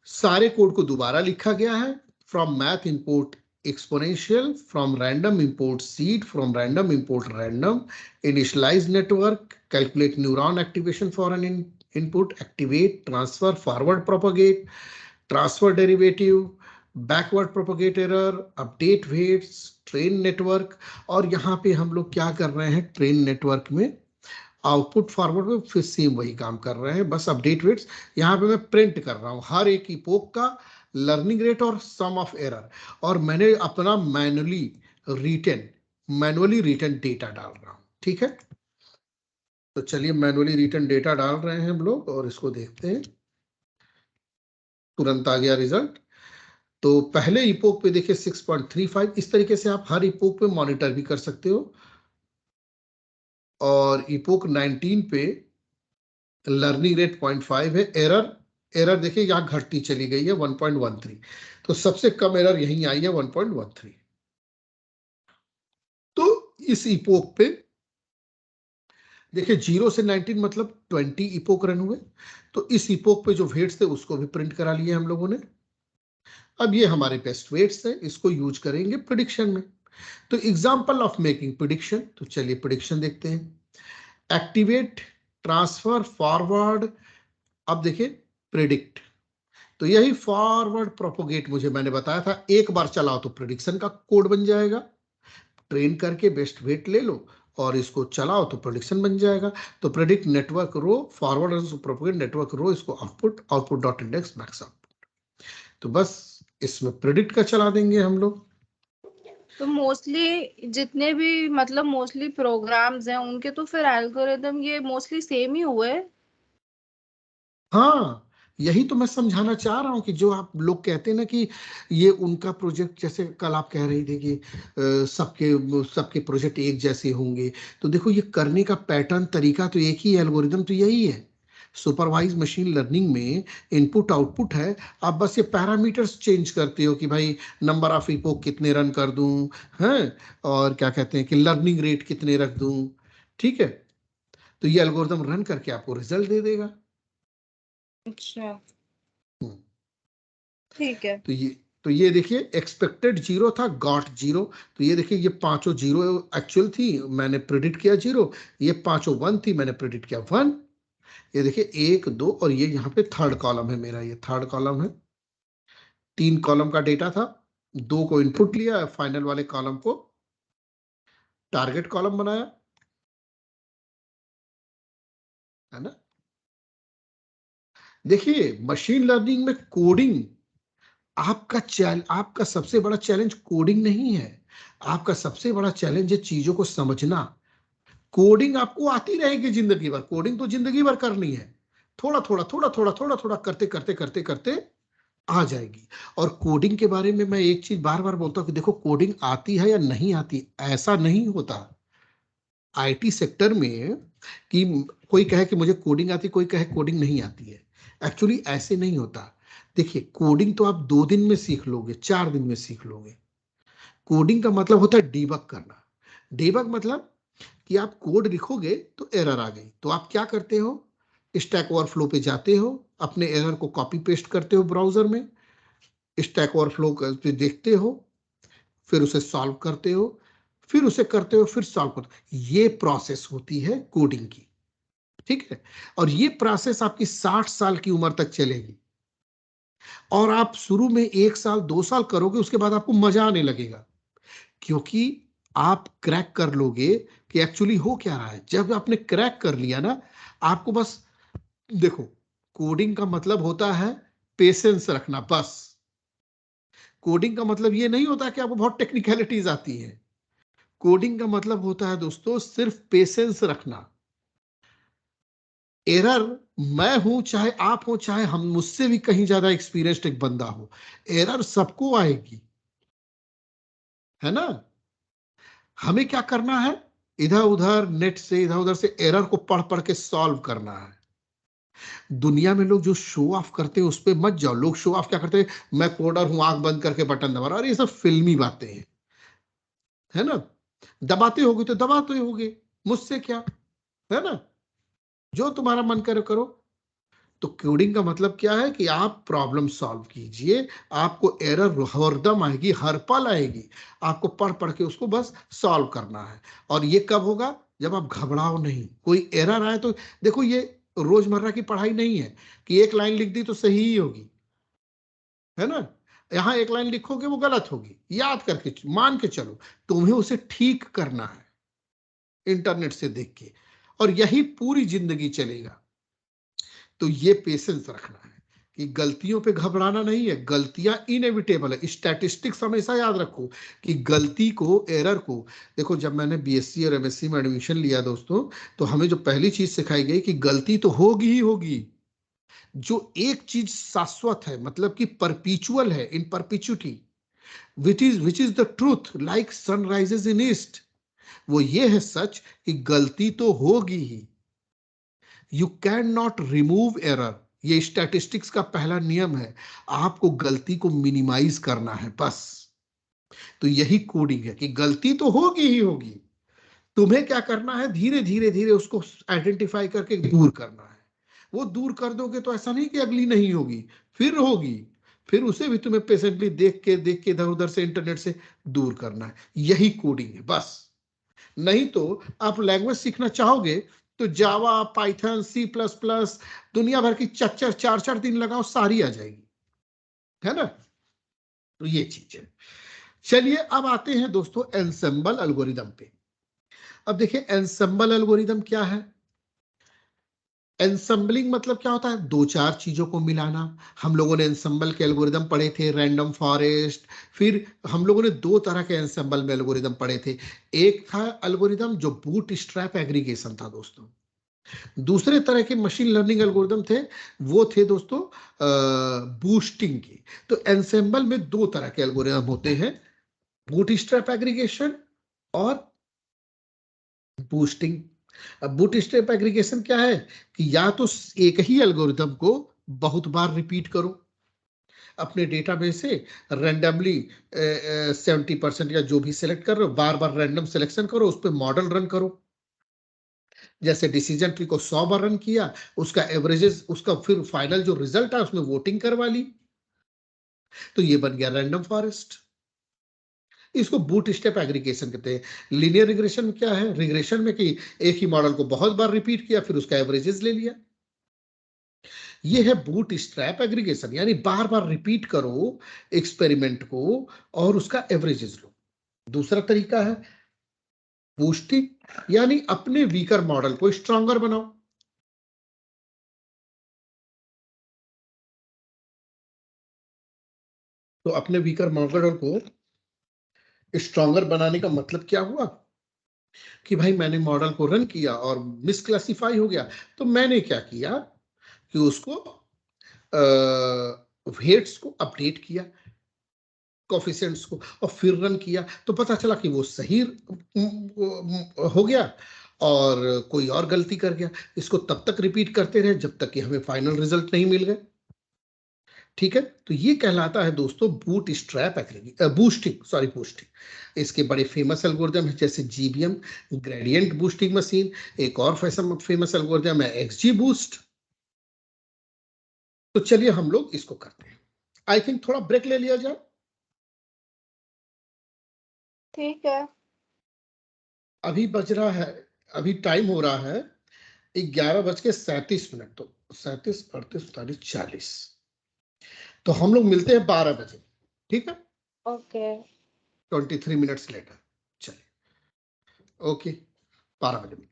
Speaker 1: सारे कोड को दोबारा लिखा गया है। From math import exponential, from random import seed, from random import random, initialize network, calculate neuron activation for an input, activate, transfer, forward propagate, transfer derivative, backward propagate error, update weights, train network। और यहाँ पे हम लोग क्या कर रहे हैं, train network में आउटपुट फॉरवर्ड में फिर सेम वही काम कर रहे हैं, बस अपडेट वेट्स यहाँ पे मैं प्रिंट कर रहा हूँ हर एक इपोक का लर्निंग रेट और सम ऑफ एरर, और मैंने अपना मैनुअली रिटर्न डेटा डाल रहा हूँ। ठीक है, तो चलिए मैनुअली रिटर्न डेटा डाल रहे हैं हम लोग और इसको देखते हैं, तुरंत आ गया रिजल्ट। तो पहले इपोक पे देखिए 6.35, इस तरीके से आप हर इपोक पे मॉनिटर भी कर सकते हो। और इपोक 19 पे लर्निंग रेट 0.5 है, एरर देखिए यहां घटती चली गई है 1.13, तो सबसे कम एरर यहीं आई है 1.13। तो इस इपोक पे देखिए 0 से 19 मतलब 20 इपोक रन हुए, तो इस इपोक पे जो वेट्स थे उसको भी प्रिंट करा लिए हम लोगों ने। अब ये हमारे बेस्ट वेट्स है, इसको यूज करेंगे प्रिडिक्शन में। तो एग्जांपल ऑफ मेकिंग प्रिडिक्शन, तो चलिए प्रिडिक्शन देखते हैं। एक्टिवेट, ट्रांसफर, फॉरवर्ड, अब देखिए प्रिडिक्ट, तो यही फॉरवर्ड प्रोपोगेट मुझे मैंने बताया था, एक बार चलाओ तो प्रिडिक्शन का कोड बन जाएगा, ट्रेन करके बेस्ट वेट ले लो और इसको चलाओ तो प्रिडिक्शन बन जाएगा। तो प्रिडिक्ट नेटवर्क रो, फॉरवर्ड प्रोपोगेट नेटवर्क रो, इसको output dot index max output, तो बस इसमें प्रिडिक्ट का चला देंगे हम लोग।
Speaker 2: तो मोस्टली जितने भी मतलब मोस्टली प्रोग्राम्स हैं उनके तो फिर एल्गोरिदम ये मोस्टली सेम ही हुए।
Speaker 1: हाँ, यही तो मैं समझाना चाह रहा हूँ कि जो आप लोग कहते हैं ना कि ये उनका प्रोजेक्ट, जैसे कल आप कह रही थी कि सबके सबके प्रोजेक्ट एक जैसे होंगे, तो देखो ये करने का पैटर्न तरीका तो एक ही है, एल्गोरिदम तो यही है। सुपरवाइज मशीन लर्निंग में इनपुट आउटपुट है, आप बस ये पैरामीटर्स चेंज करते हो कि भाई नंबर ऑफ इपोक कितने रन कर दूं, हैं, और क्या कहते हैं कि लर्निंग रेट कितने रख दूं। ठीक है, तो ये एल्गोरिदम रन करके आपको रिजल्ट दे देगा।
Speaker 2: अच्छा,
Speaker 1: हम्म,
Speaker 2: ठीक है।
Speaker 1: तो ये देखिए एक्सपेक्टेड 0 था, गॉट 0, तो ये देखिए ये पांचों 0 एक्चुअल थी, मैंने प्रिडिक्ट किया 0, ये पांचों 1 थी, मैंने प्रिडिक्ट किया 1। ये देखिए 1 2 और ये यहाँ पे थर्ड कॉलम है मेरा, ये थर्ड कॉलम है, 3 कॉलम का डेटा था, 2 को इनपुट लिया, फाइनल वाले कॉलम को टारगेट कॉलम बनाया, है ना। देखिए मशीन लर्निंग में कोडिंग आपका सबसे बड़ा चैलेंज कोडिंग नहीं है, आपका सबसे बड़ा चैलेंज है चीजों को समझना। कोडिंग आपको आती रहेगी जिंदगी भर, कोडिंग तो जिंदगी भर करनी है, थोड़ा थोड़ा करते करते करते करते आ जाएगी। और कोडिंग के बारे में मैं एक चीज बार बार बोलता हूं कि देखो कोडिंग आती है या नहीं आती ऐसा नहीं होता आईटी सेक्टर में, कि कोई कहे कि मुझे कोडिंग आती, कोई कहे कोडिंग नहीं आती है। एक्चुअली ऐसे नहीं होता। देखिए कोडिंग तो आप 2 दिन में सीख लोगे, 4 दिन में सीख लोगे। कोडिंग का मतलब होता है डीबग करना। डीबग मतलब कि आप कोड लिखोगे तो एरर आ गई, तो आप क्या करते हो, स्टैक ओवरफ्लो पे जाते हो, अपने एरर को कॉपी पेस्ट करते हो ब्राउजर में, स्टैक ओवरफ्लो पे देखते हो, फिर उसे सॉल्व करते हो, फिर उसे करते हो, फिर सॉल्व करते हो। ये प्रोसेस होती है कोडिंग की। ठीक है, और ये प्रोसेस आपकी 60 साल की उम्र तक चलेगी, और आप शुरू में 1 साल 2 साल करोगे, उसके बाद आपको मजा आने लगेगा, क्योंकि आप क्रैक कर लोगे कि एक्चुअली हो क्या रहा है। जब आपने क्रैक कर लिया ना, आपको बस देखो, कोडिंग का मतलब होता है पेशेंस रखना बस। कोडिंग का मतलब ये नहीं होता कि आपको बहुत टेक्निकलिटीज आती है। कोडिंग का मतलब होता है दोस्तों सिर्फ पेशेंस रखना। एरर मैं हूं, चाहे आप हो, चाहे हम मुझसे भी कहीं ज्यादा एक्सपीरियंस्ड एक बंदा हो, एरर सबको आएगी, है ना। हमें क्या करना है, इधर उधर नेट से इधर उधर से एरर को पढ़ पढ़ के सॉल्व करना है। दुनिया में लोग जो शो ऑफ करते हैं उस पर मत जाओ। लोग शो ऑफ क्या करते हैं, मैं कोडर हूं, आंख बंद करके बटन दबा रहा, और ये सब फिल्मी बातें हैं, है ना। दबाते होगे तो दबाते होगे, मुझसे क्या, है ना। जो तुम्हारा मन करे करो। तो कोडिंग का मतलब क्या है कि आप प्रॉब्लम सॉल्व कीजिए, आपको एरर हरदम आएगी, हर पल आएगी, आपको पढ़ पढ़ के उसको बस सॉल्व करना है। और ये कब होगा, जब आप घबराओ नहीं। कोई एरर आए तो देखो, ये रोजमर्रा की पढ़ाई नहीं है कि एक लाइन लिख दी तो सही ही होगी, है ना। यहां एक लाइन लिखोगे वो गलत होगी, याद करके मान के चलो, तुम्हें उसे ठीक करना है इंटरनेट से देख के, और यही पूरी जिंदगी चलेगा। तो ये पेशेंस रखना है कि गलतियों पे घबराना नहीं है। गलतियां इनएविटेबल है। स्टैटिस्टिक्स हमेशा याद रखो कि गलती को, एरर को, देखो जब मैंने बीएससी और एमएससी में एडमिशन लिया दोस्तों, तो हमें जो पहली चीज सिखाई गई कि गलती तो होगी ही होगी। जो एक चीज शाश्वत है, मतलब कि परपीचुअल है, in perpetuity, which is the truth like sunrises in east, वो ये है सच कि गलती तो होगी ही। You can not remove error, ये स्टैटिस्टिक्स का पहला नियम है। आपको गलती को मिनिमाइज करना है बस। तो यही कोडिंग है कि गलती तो होगी ही होगी, तुम्हें क्या करना है, धीरे धीरे धीरे उसको आइडेंटिफाई करके दूर करना है। वो दूर कर दोगे तो ऐसा नहीं कि अगली नहीं होगी, फिर होगी, फिर उसे भी तुम्हें पेशेंटली देख के इधर उधर से इंटरनेट से दूर करना है। यही कोडिंग है बस। नहीं तो आप लैंग्वेज सीखना चाहोगे तो जावा, पाइथन, सी प्लस प्लस, दुनिया भर की चार चार दिन लगाओ, सारी आ जाएगी, है ना। तो ये चीज है। चलिए अब आते हैं दोस्तों एंसेंबल एल्गोरिदम पे। अब देखिए एंसेंबल एल्गोरिदम क्या है। एंसेंबलिंग मतलब क्या होता है, दो चार चीजों को मिलाना। हम लोगों ने एंसेंबल के एल्गोरिदम पढ़े थे, रैंडम फॉरेस्ट। फिर हम लोगों ने दो तरह के एंसेंबल में एल्गोरिदम पढ़े थे। एक था एल्गोरिदम जो बूट स्ट्रैप एग्रीगेशन था दोस्तों। दूसरे तरह के मशीन लर्निंग एल्गोरिदम थे, वो थे दोस्तों बूस्टिंग के। तो एंसेंबल में दो तरह के एल्गोरिदम होते हैं, बूटस्ट्रैप एग्रीगेशन और बूस्टिंग। अब बूटस्ट्रैप एग्रीगेशन क्या है कि या तो एक ही एल्गोरिदम को बहुत बार रिपीट करो अपने डेटाबेस से, रैंडमली 70% या जो भी सिलेक्ट कर रहे हो, बार बार रैंडम सिलेक्शन करो, उस पर मॉडल रन करो। जैसे डिसीजन ट्री को 100 बार रन किया, उसका एवरेजेस, उसका फिर फाइनल जो रिजल्ट है उसमें वोटिंग करवा ली, तो ये बन गया रैंडम फॉरेस्ट। इसको बूट स्टेप एग्रीगेशन कहते हैं। लीनियर रिग्रेशन क्या है, रिग्रेशन में कि एक ही मॉडल को बहुत बार रिपीट किया फिर उसका एवरेजेस ले लिया। ये है बूट स्ट्रैप एग्रीगेशन, यानी बार बार रिपीट करो एक्सपेरिमेंट को और उसका एवरेजेस लो। दूसरा तरीका है बूस्टिंग, यानी अपने वीकर मॉडल को स्ट्रॉन्गर बनाओ। तो अपने वीकर मॉडल को स्ट्रॉन्गर बनाने का मतलब क्या हुआ कि भाई मैंने मॉडल को रन किया और मिसक्लासिफाई हो गया, तो मैंने क्या किया कि उसको वेट्स को अपडेट किया, कोफिशिएंट्स को, और फिर रन किया तो पता चला कि वो सही हो गया और कोई और गलती कर गया। इसको तब तक रिपीट करते रहे जब तक कि हमें फाइनल रिजल्ट नहीं मिल गए। ठीक है, तो ये कहलाता है दोस्तों boot strap boosting, sorry boosting. इसके बड़े फेमस एल्गोरिदम है जैसे जीबीएम, ग्रेडियंट बूस्टिंग मशीन। एक और फेमस एल्गोरिदम है एक्सजी बूस्ट। तो चलिए हम लोग इसको करते हैं। आई थिंक थोड़ा ब्रेक ले लिया जाए।
Speaker 2: ठीक है।
Speaker 1: अभी बज रहा है, अभी टाइम हो रहा है 11:37। तो 37, 38, 39, 40। तो हम लोग मिलते हैं 12 बजे, ठीक है।
Speaker 2: ओके।
Speaker 1: 23 minutes later. चलिए। ओके, 12 बजे।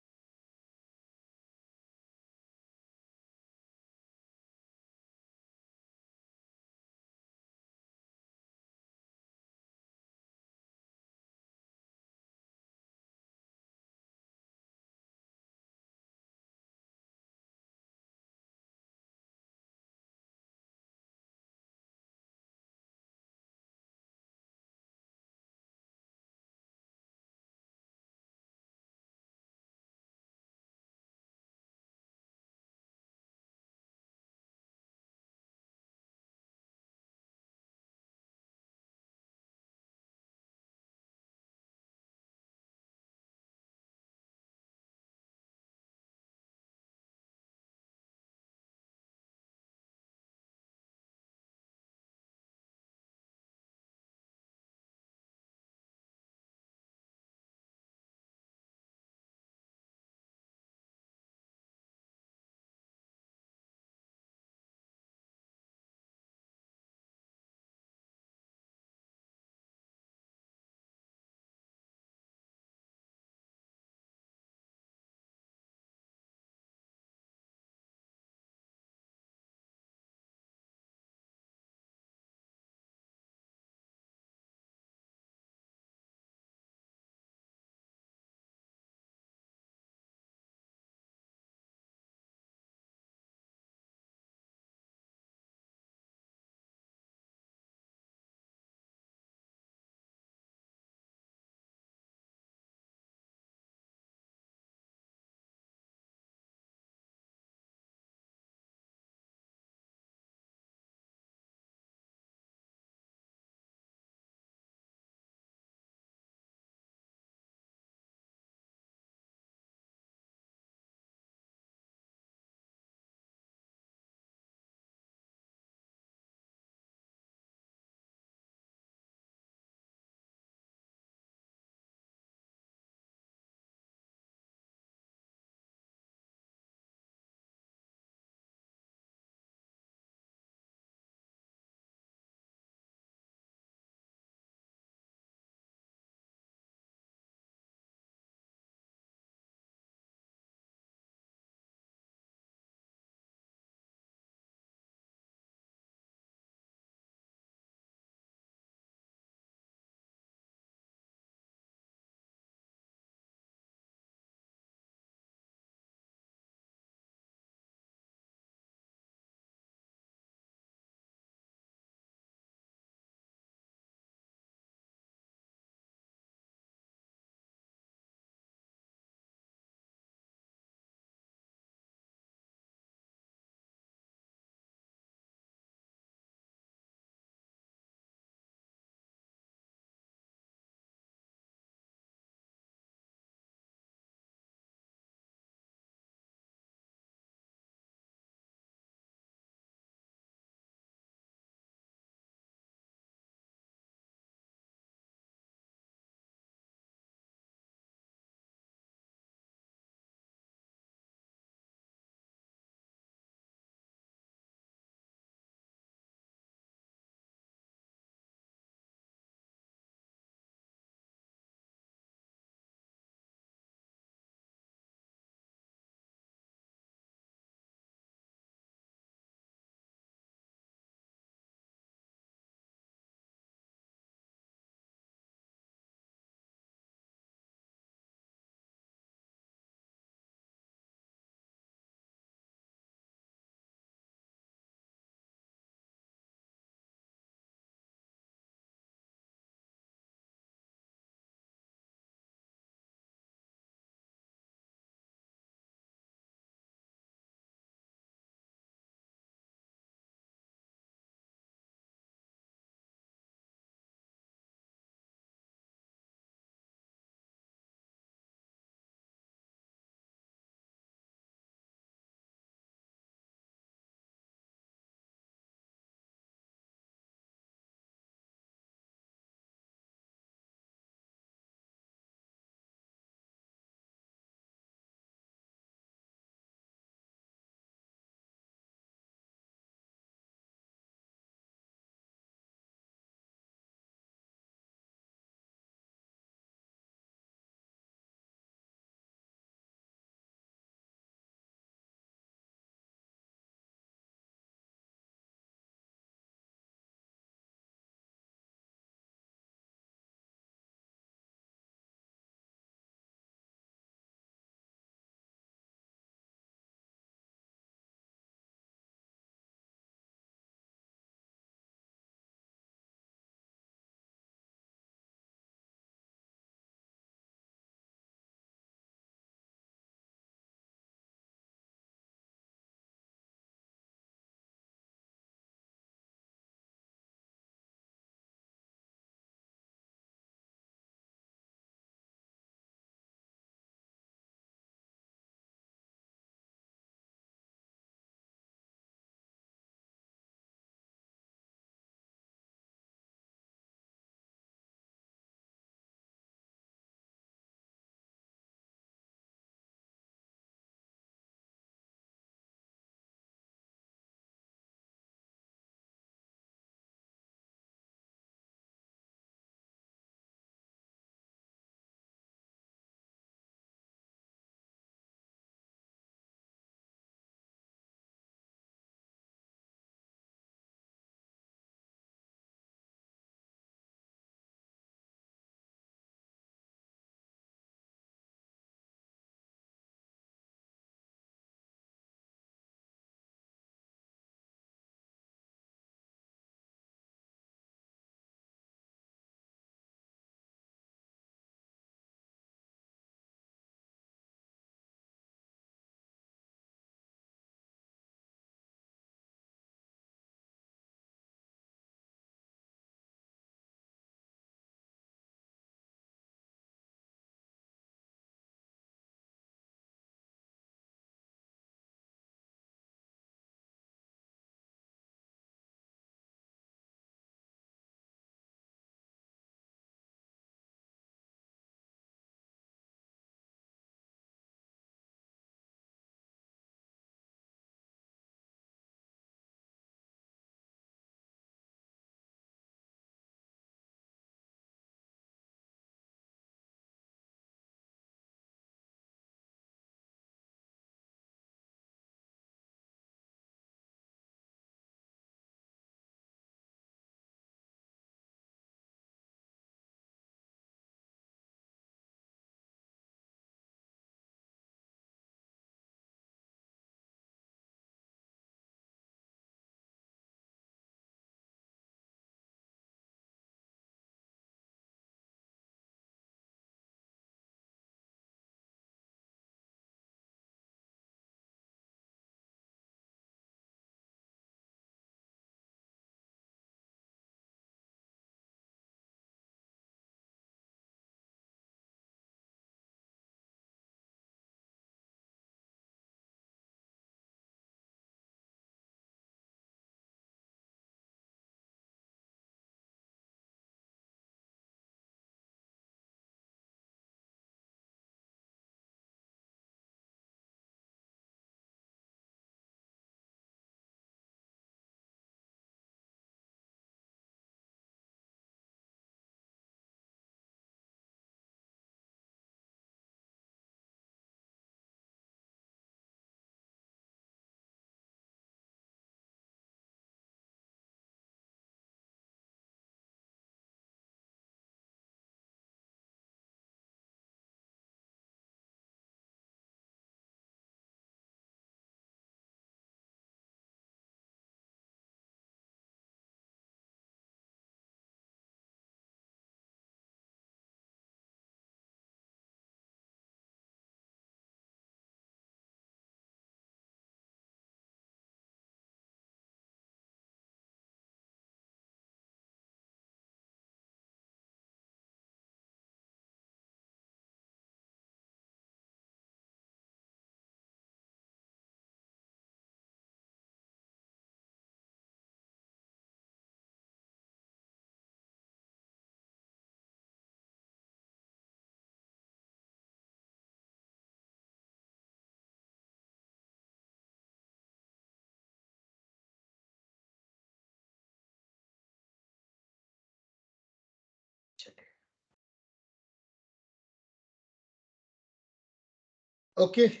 Speaker 1: Okay.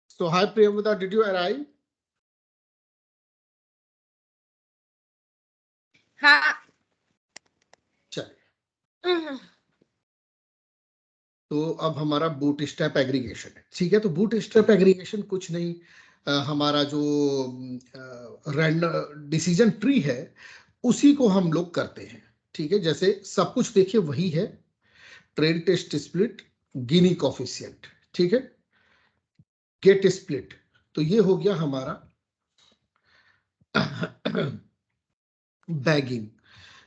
Speaker 1: So hi Priyamvada, did you arrive?
Speaker 2: हाँ।
Speaker 1: चलिए, तो अब हमारा बूटस्ट्रैप एग्रीगेशन है, ठीक है। तो बूटस्ट्रैप एग्रीगेशन कुछ नहीं, हमारा जो रैंडम डिसीजन ट्री है उसी को हम लोग करते हैं, ठीक है। जैसे सब कुछ देखिए वही है, ट्रेंड टेस्ट स्प्लिट, गिनी कोफिशिएंट, ठीक है, गेट स्प्लिट। तो ये हो गया हमारा बैगिंग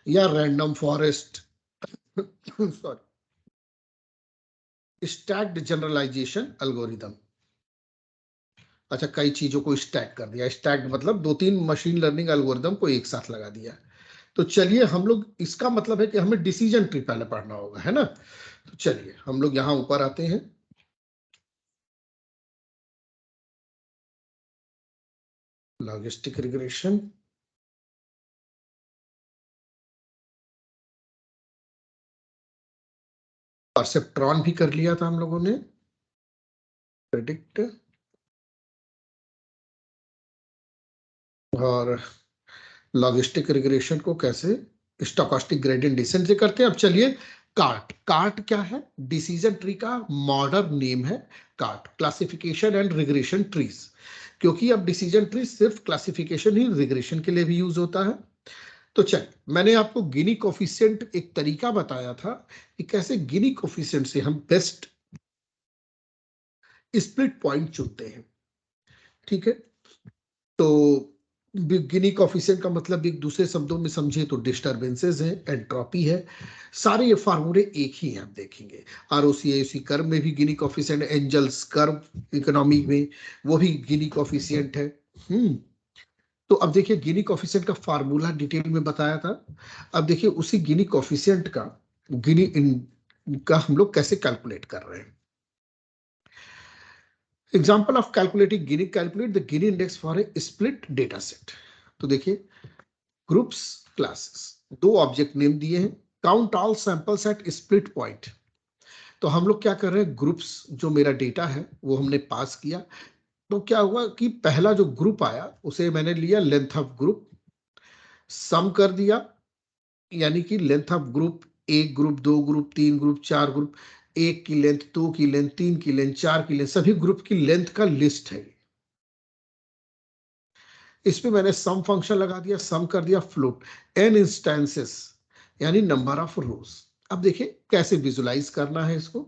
Speaker 1: या random forest sorry stacked generalisation algorithm. अच्छा, कई चीजों को स्टैक कर दिया, स्टैक्ड मतलब 2-3 मशीन लर्निंग एल्गोरिदम को एक साथ लगा दिया। तो चलिए हम लोग, इसका मतलब है कि हमें डिसीजन ट्री पहले पढ़ना होगा, है ना। तो चलिए हम लोग यहां ऊपर आते हैं, लॉजिस्टिक रिग्रेशन, परसेप्ट्रॉन भी कर लिया था हम लोगों ने, प्रेडिक्ट, और लॉजिस्टिक रिग्रेशन को कैसे स्टोकास्टिक ग्रेडियंट डिसेंट से करते हैं। अब चलिए कार्ट, कार्ट क्या है, डिसीजन ट्री का मॉडर्न नेम है cart, classification and regression trees, क्योंकि अब डिसीजन ट्री सिर्फ क्लासिफिकेशन ही, रिग्रेशन के लिए भी यूज होता है। तो चल, मैंने आपको गिनी कोफिशिएंट एक तरीका बताया था कि कैसे गिनी कोफिशिएंट से हम बेस्ट स्प्लिट पॉइंट चुनते हैं, ठीक है। तो गिनी कोफिशिएंट का मतलब एक दूसरे शब्दों में समझे तो डिस्टर्बेंसेस है, एंट्रोपी है, सारे ये फार्मूले एक ही हैं, आप देखेंगे आरओसी कर्व में भी गिनी कोफिशिएंट, एंजल्स कर्व इकोनॉमी में वो भी गिनी कोफिशिएंट है। तो अब देखिए गिनी कोफिशिएंट का फार्मूला डिटेल में बताया था, अब देखिए उसी गिनी कोफिशिएंट का गिनी का हम लोग कैसे कैलकुलेट कर रहे हैं। Example of calculating Guinea, calculate the gini index for a split data set. तो देखिए ग्रुप्स, क्लासेस, दो ऑब्जेक्ट नेम दिए हैं, count all samples at split point. तो हम लोग क्या कर रहे हैं, ग्रुप्स जो मेरा डेटा है वो हमने पास किया, तो क्या हुआ कि पहला जो ग्रुप आया उसे मैंने लिया लेंथ ऑफ ग्रुप, सम कर दिया, यानी कि लेंथ ऑफ ग्रुप, एक ग्रुप, दो ग्रुप, तीन ग्रुप, चार ग्रुप, एक की लेंथ, दो की लेंथ, तीन की लेंथ, चार की लेंथ, सभी ग्रुप की लेंथ का लिस्ट है। इसमें मैंने सम फंक्शन लगा दिया, सम कर दिया फ्लोट एन इंस्टेंसेस, यानी नंबर ऑफ रोज। अब देखिए कैसे विजुलाइज करना है इसको।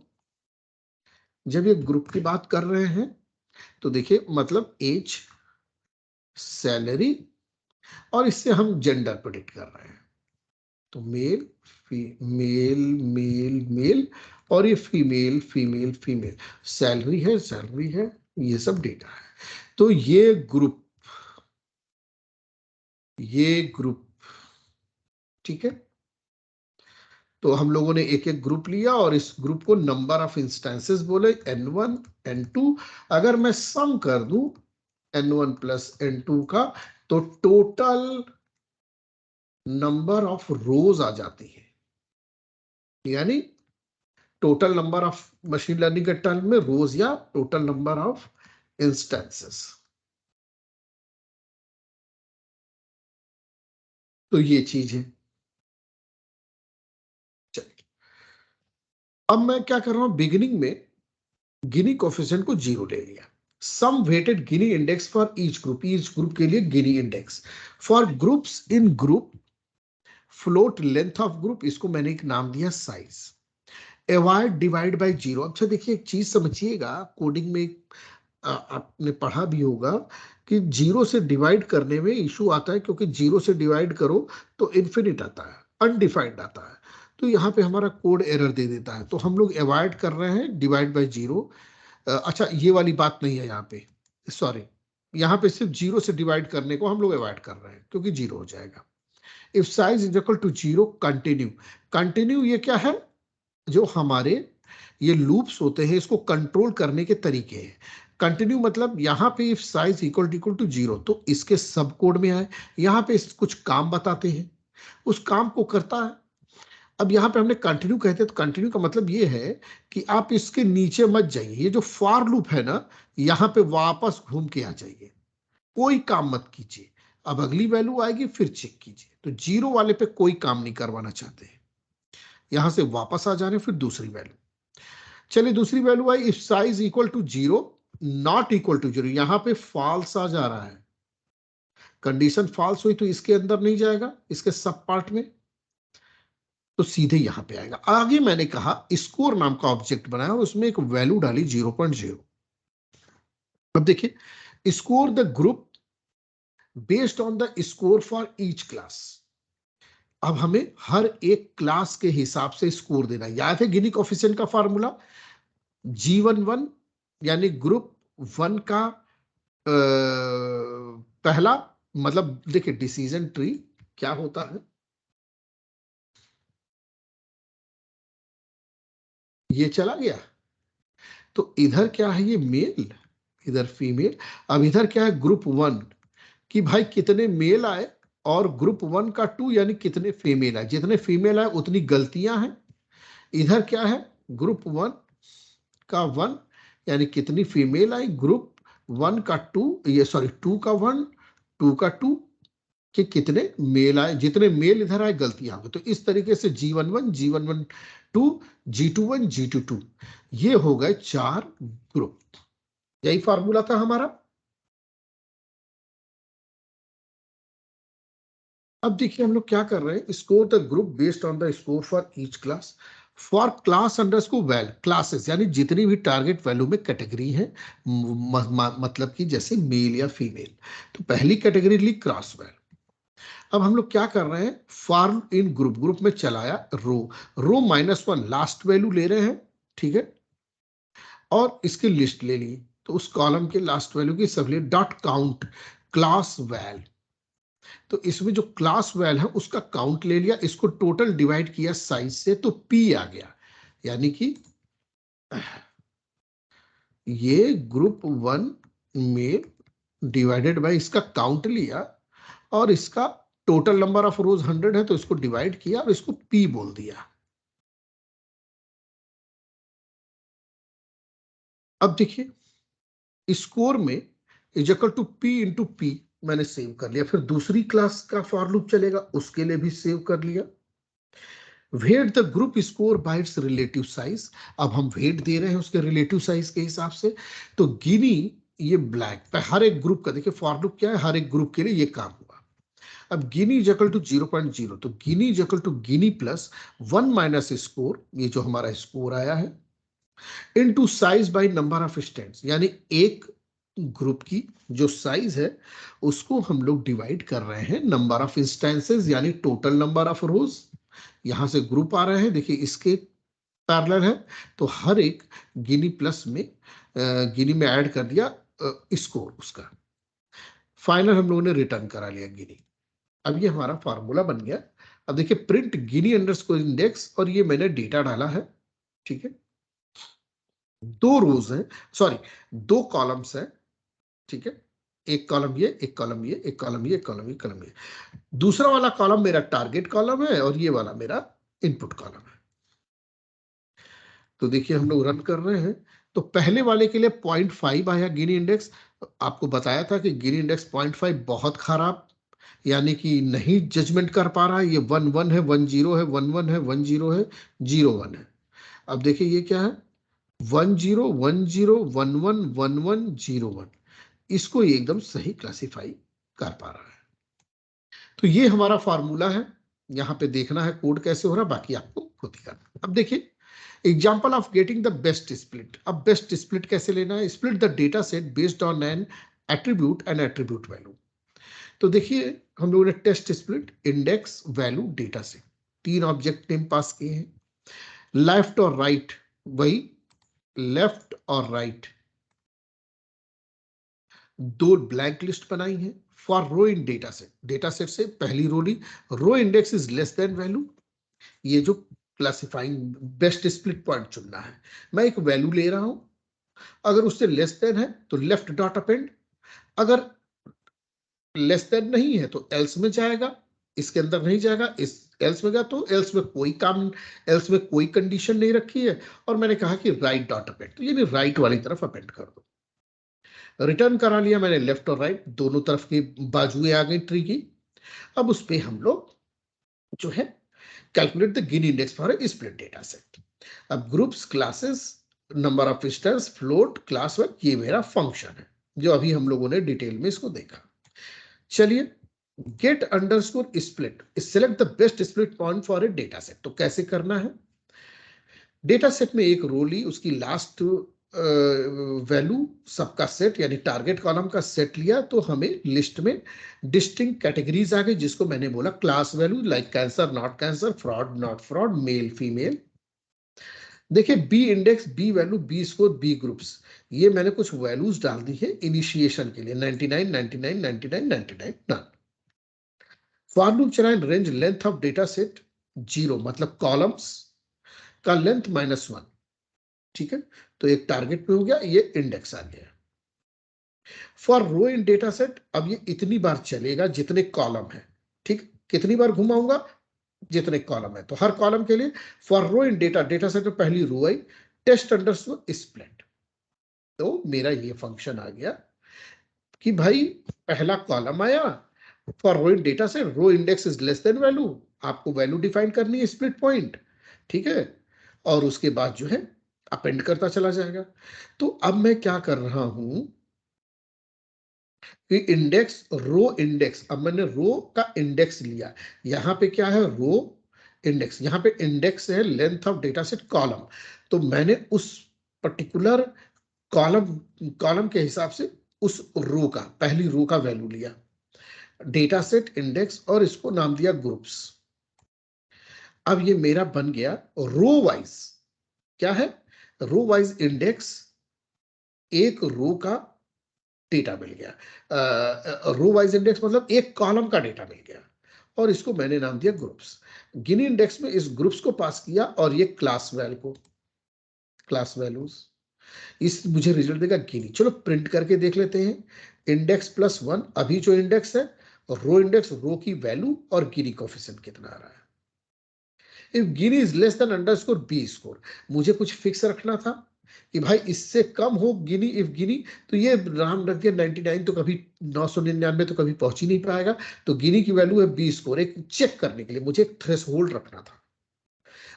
Speaker 1: जब ये ग्रुप की बात कर रहे हैं तो देखिए मतलब एज, सैलरी, और इससे हम जेंडर प्रेडिक्ट कर रहे हैं। तो मेल, मेल, मेल, मेल, और ये फीमेल, फीमेल, फीमेल, सैलरी है, सैलरी है, ये सब डेटा है। तो ये ग्रुप, ये ग्रुप, ठीक है। तो हम लोगों ने एक एक ग्रुप लिया और इस ग्रुप को नंबर ऑफ इंस्टेंसेस बोले, n1 n2। अगर मैं सम कर दूं n1 प्लस n2 का, तो टोटल नंबर ऑफ रोज आ जाती है, यानी total number of machine learning के टर्म में रोज या टोटल नंबर ऑफ इंस्टेंसेस। तो ये चीज है। चलिए अब मैं क्या कर रहा हूं, बिगिनिंग में गिनी कोफिशिएंट को 0 ले लिया, sum weighted gini index for each group के लिए gini index, for groups in group float length of group, इसको मैंने एक नाम दिया साइज, अवॉइड डिवाइड बाय 0। अच्छा देखिए एक चीज समझिएगा, कोडिंग में आपने पढ़ा भी होगा कि 0 से डिवाइड करने में इशू आता है, क्योंकि 0 से डिवाइड करो तो इन्फिनिट आता है, अनडिफाइंड आता है। तो यहाँ पे हमारा कोड एरर दे देता है, तो हम लोग अवॉइड कर रहे हैं डिवाइड बाय 0। अच्छा ये वाली बात नहीं है यहाँ पे, सॉरी, यहाँ पे सिर्फ 0 से डिवाइड करने को हम लोग अवॉइड कर रहे हैं क्योंकि 0 हो जाएगा। If size is equal to 0 continue, continue ये क्या है, जो हमारे ये लूप्स होते हैं इसको कंट्रोल करने के तरीके हैं। कंटिन्यू मतलब यहाँ पे इफ साइज इक्वल टू 0, तो इसके सब कोड में आए, यहाँ पे कुछ काम बताते हैं, उस काम को करता है। अब यहाँ पे हमने कंटिन्यू कहते हैं, तो कंटिन्यू का मतलब ये है कि आप इसके नीचे मत जाइए, ये जो फॉर लूप है ना, यहाँ पे वापस घूम के आ जाइए, कोई काम मत कीजिए। अब अगली वैल्यू आएगी फिर चेक कीजिए। तो जीरो वाले पे कोई काम नहीं करवाना चाहते हैं, यहां से वापस आ जाने फिर दूसरी वैल्यू। चलिए दूसरी वैल्यू आई, if size equal to zero not equal to zero, यहां पे फॉल्स आ जा रहा है, कंडीशन फॉल्स हुई तो इसके अंदर नहीं जाएगा, इसके सब पार्ट में, तो सीधे यहां पे आएगा। आगे मैंने कहा स्कोर नाम का ऑब्जेक्ट बनाया और उसमें एक वैल्यू डाली 0.0। अब देखिए, score the group based on the score for each class. अब हमें हर एक क्लास के हिसाब से स्कोर देना। याद है गिनी कोफिशिएंट का फार्मूला, G11 यानी ग्रुप 1 का पहला, मतलब देखिए डिसीजन ट्री क्या होता है, ये चला गया, तो इधर क्या है, ये मेल, इधर फीमेल। अब इधर क्या है, ग्रुप 1 कि भाई कितने मेल आए, और ग्रुप 1 का 2 यानी कितने फीमेल आए, जितने फीमेल आए उतनी गलतियां हैं। इधर क्या है, ग्रुप 1 का 1 यानी कितनी फीमेल आई, ग्रुप 1 का 2, ये सॉरी 2 का 1 2 का 2 कि कितने मेल आए, जितने मेल इधर आए गलतियां हो गई। तो इस तरीके से G11 G11 2 G21 G22 ये हो गए 4 ग्रुप। यही फार्मूला था हमारा। अब देखिए हम लोग क्या कर रहे हैं, score the group based on the score for each class for class underscore val classes, यानी जितनी भी टारगेट वैल्यू में कैटेगरी है, मतलब कि जैसे मेल या फीमेल, तो पहली कैटेगरी ली क्रॉस वैल। अब हम लोग क्या कर रहे हैं, फॉर इन ग्रुप, ग्रुप में चलाया रो, रो -1 लास्ट वैल्यू ले रहे हैं, ठीक है, और इसकी लिस्ट ले ली, तो उस कॉलम के लास्ट वैल्यू की सब ले, डॉट काउंट क्लास वैल, तो इसमें जो क्लास वैल है उसका काउंट ले लिया, इसको टोटल डिवाइड किया साइज से, तो पी आ गया, यानी कि ये ग्रुप 1 में डिवाइडेड बाय इसका काउंट लिया, और इसका टोटल नंबर ऑफ रोज 100 है तो इसको डिवाइड किया और इसको पी बोल दिया। अब देखिए स्कोर में is equal to p into p मैंने सेव कर लिया, फिर दूसरी क्लास का फॉर लूप चलेगा उसके लिए भी सेव कर लिया। Weight the group score by its relative size, अब हम वेट दे रहे हैं उसके रिलेटिव साइज के हिसाब से, तो गिनी ये ब्लैक पे हर एक ग्रुप का, देखिए फॉर लूप क्या है, हर एक ग्रुप के लिए ये काम हुआ। अब गिनी इज इक्वल टू 0.0, तो gini is equal to gini plus 1 minus score, ये जो हमारा स्कोर आया है, into size by number of stands, यानी एक ग्रुप की जो साइज है उसको हम लोग डिवाइड कर रहे हैं नंबर ऑफ इंस्टेंसेस, यानी टोटल नंबर ऑफ रोज। यहां से ग्रुप आ रहे हैं, देखिए इसके पैरेलल है, तो हर एक गिनी प्लस में गिनी में ऐड कर दिया स्कोर उसका, फाइनल हम लोगों ने रिटर्न करा लिया गिनी। अब ये हमारा फार्मूला बन गया। अब देखिए प्रिंट गिनी अंडरस्कोर इंडेक्स, और ये मैंने डेटा डाला है, ठीक है, दो रोज है, सॉरी दो कॉलम्स है, ठीक है, एक कॉलम ये, एक कॉलम ये, एक कॉलम ये, एक कॉलम ये, कॉलम ये, दूसरा वाला कॉलम मेरा टारगेट कॉलम है और ये वाला मेरा इनपुट कॉलम है। तो देखिए हम लोग रन कर रहे हैं, तो पहले वाले के लिए 0.5 आया गिनी इंडेक्स। आपको बताया था कि गिनी इंडेक्स 0.5 बहुत खराब, यानी कि नहीं जजमेंट कर पा रहा है, ये 1 1 है, 1 0 है, 1 1 है, 1 0 है, 0 1 है। अब देखिए ये क्या है, 1 0 1 0 1 1 1 1 0 1, इसको ये एकदम सही क्लासिफाई कर पा रहा है। तो ये हमारा फार्मूला है, यहाँ पे देखना है कोड कैसे हो रहा है, बाकी आपको खुद ही करना। अब देखिए example of getting the best split. अब बेस्ट स्प्लिट कैसे लेना है, split the data set based on an attribute and attribute value. तो देखिए हम लोगों ने test split, index, value, data set, तीन ऑब्जेक्ट नेम पास किए हैं। लेफ्ट और राइट, वही लेफ्ट और राइट दो ब्लैंक लिस्ट बनाई है। For row in data set, data set से पहली रो ली, row index is less than value, ये जो क्लासिफाइंग बेस्ट स्प्लिट पॉइंट चुनना है। मैं एक वैल्यू ले रहा हूं, अगर उससे लेस देन है तो लेफ्ट डॉट अपेंड, अगर लेस देन नहीं है तो एल्स में जाएगा, इसके अंदर नहीं जाएगा, इस एल्स में गया तो एल्स में कोई कंडीशन नहीं रखी है और मैंने कहा कि राइट डॉट अपेंड, तो यानी राइट वाली तरफ अपेंड कर दो। रिटर्न करा लिया मैंने, लेफ्ट और राइट दोनों तरफ की बाजुएं आ गई ट्री की। अब उस पे हम लोग जो है calculate the gini index for a split data set. अब groups, classes, number of visitors, float, class work, ये मेरा फंक्शन है जो अभी हम लोगों ने डिटेल में इसको देखा। चलिए, get underscore split, select the best split point for a data set. तो कैसे करना है, डेटा सेट में एक रो ली, उसकी लास्ट वैल्यू सबका सेट यानी टारगेट कॉलम का सेट लिया, तो हमें लिस्ट में डिस्टिंक्ट कैटेगरीज आ गई, जिसको मैंने बोला class value, like cancer, not cancer, fraud, not fraud, male, female. देखिए, B index, B value, B score, B groups, ये मैंने कुछ वैल्यूज डाल दी है इनिशिएशन के लिए, 99, 99, 99, 99, नन। फॉर लूप चलाएं, range length of data set 0, मतलब कॉलम्स का लेंथ -1, ठीक है। तो एक टारगेट पे हो गया, ये इंडेक्स आ गया। For row in data set, अब ये इतनी बार चलेगा जितने कॉलम है, ठीक, कितनी बार घुमाऊंगा, जितने कॉलम है। तो हर कॉलम के लिए for row in data set में पहली रो आई, टेस्ट अंडरस्कोर स्प्लिट। तो मेरा ये फंक्शन आ गया कि भाई पहला कॉलम आया, for row in data set, row index is less than value, आपको वैल्यू डिफाइन करनी है स्प्लिट पॉइंट, ठीक है। और उसके बाद जो है अपेंड करता चला जाएगा। तो अब मैं क्या कर रहा हूं कि इंडेक्स, रो इंडेक्स, अब मैंने रो का इंडेक्स लिया, यहां पे क्या है, रो इंडेक्स, यहां पे इंडेक्स है length of data set column, तो मैंने उस पर्टिकुलर कॉलम के हिसाब से उस रो का, पहली रो का वैल्यू लिया, डेटा सेट इंडेक्स, और इसको नाम दिया ग्रुप्स। अब ये मेरा बन गया रो वाइज, क्या है, रो वाइज इंडेक्स, एक रो का डेटा मिल गया, रो वाइज इंडेक्स मतलब एक कॉलम का डेटा मिल गया, और इसको मैंने नाम दिया ग्रुप्स। गिनी इंडेक्स में इस ग्रुप्स को पास किया और ये क्लास वैल्यू को, क्लास वैल्यूज, इस मुझे रिजल्ट देगा गिनी। चलो प्रिंट करके देख लेते हैं, इंडेक्स +1, अभी जो इंडेक्स है, रो इंडेक्स, रो की वैल्यू, और गिनी कोफिशिएंट कितना आ रहा है। If Gini is less than underscore b score, मुझे कुछ फिक्स रखना था कि भाई इससे कम हो गिनी, इफ गिनी, तो ये नाम रख दिया 99, तो कभी 999 तो कभी पहुंच ही नहीं पाएगा। तो गिनी की वैल्यू है बी स्कोर, एक चेक करने के लिए मुझे एक थ्रेशोल्ड रखना था,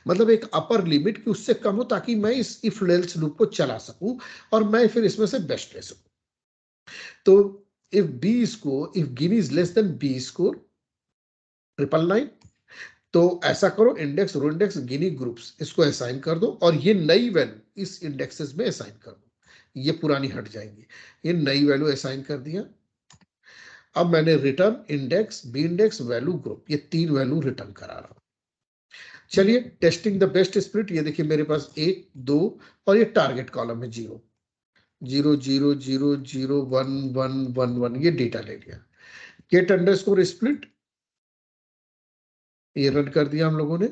Speaker 1: मतलब एक अपर लिमिट कि उससे कम हो, ताकि मैं इस इफ एल्स लूप को चला सकूं और मैं फिर इसमें से बेस्ट ले सकूं। तो if b score, if Gini is less than b score 999, तो ऐसा करो, index, row index, Gini, groups, इसको असाइन कर दो, और ये नई वैल्यू इस इंडेक्सेस में असाइन कर दो, ये पुरानी हट जाएंगी, ये नई वैल्यू असाइन कर दिया। अब मैंने return index, b index, value, group, ये 3 वैल्यू रिटर्न करा रहा हूं। चलिए, टेस्टिंग द बेस्ट स्प्लिट, ये देखिए मेरे पास 1, 2 और ये टारगेट कॉलम है 0, 0, 0, 0, 0, 1, 1, 1, 1, ये डेटा ले लिया। गेट अंडरस्कोर स्प्लिट, ये रन कर दिया हम लोगों ने,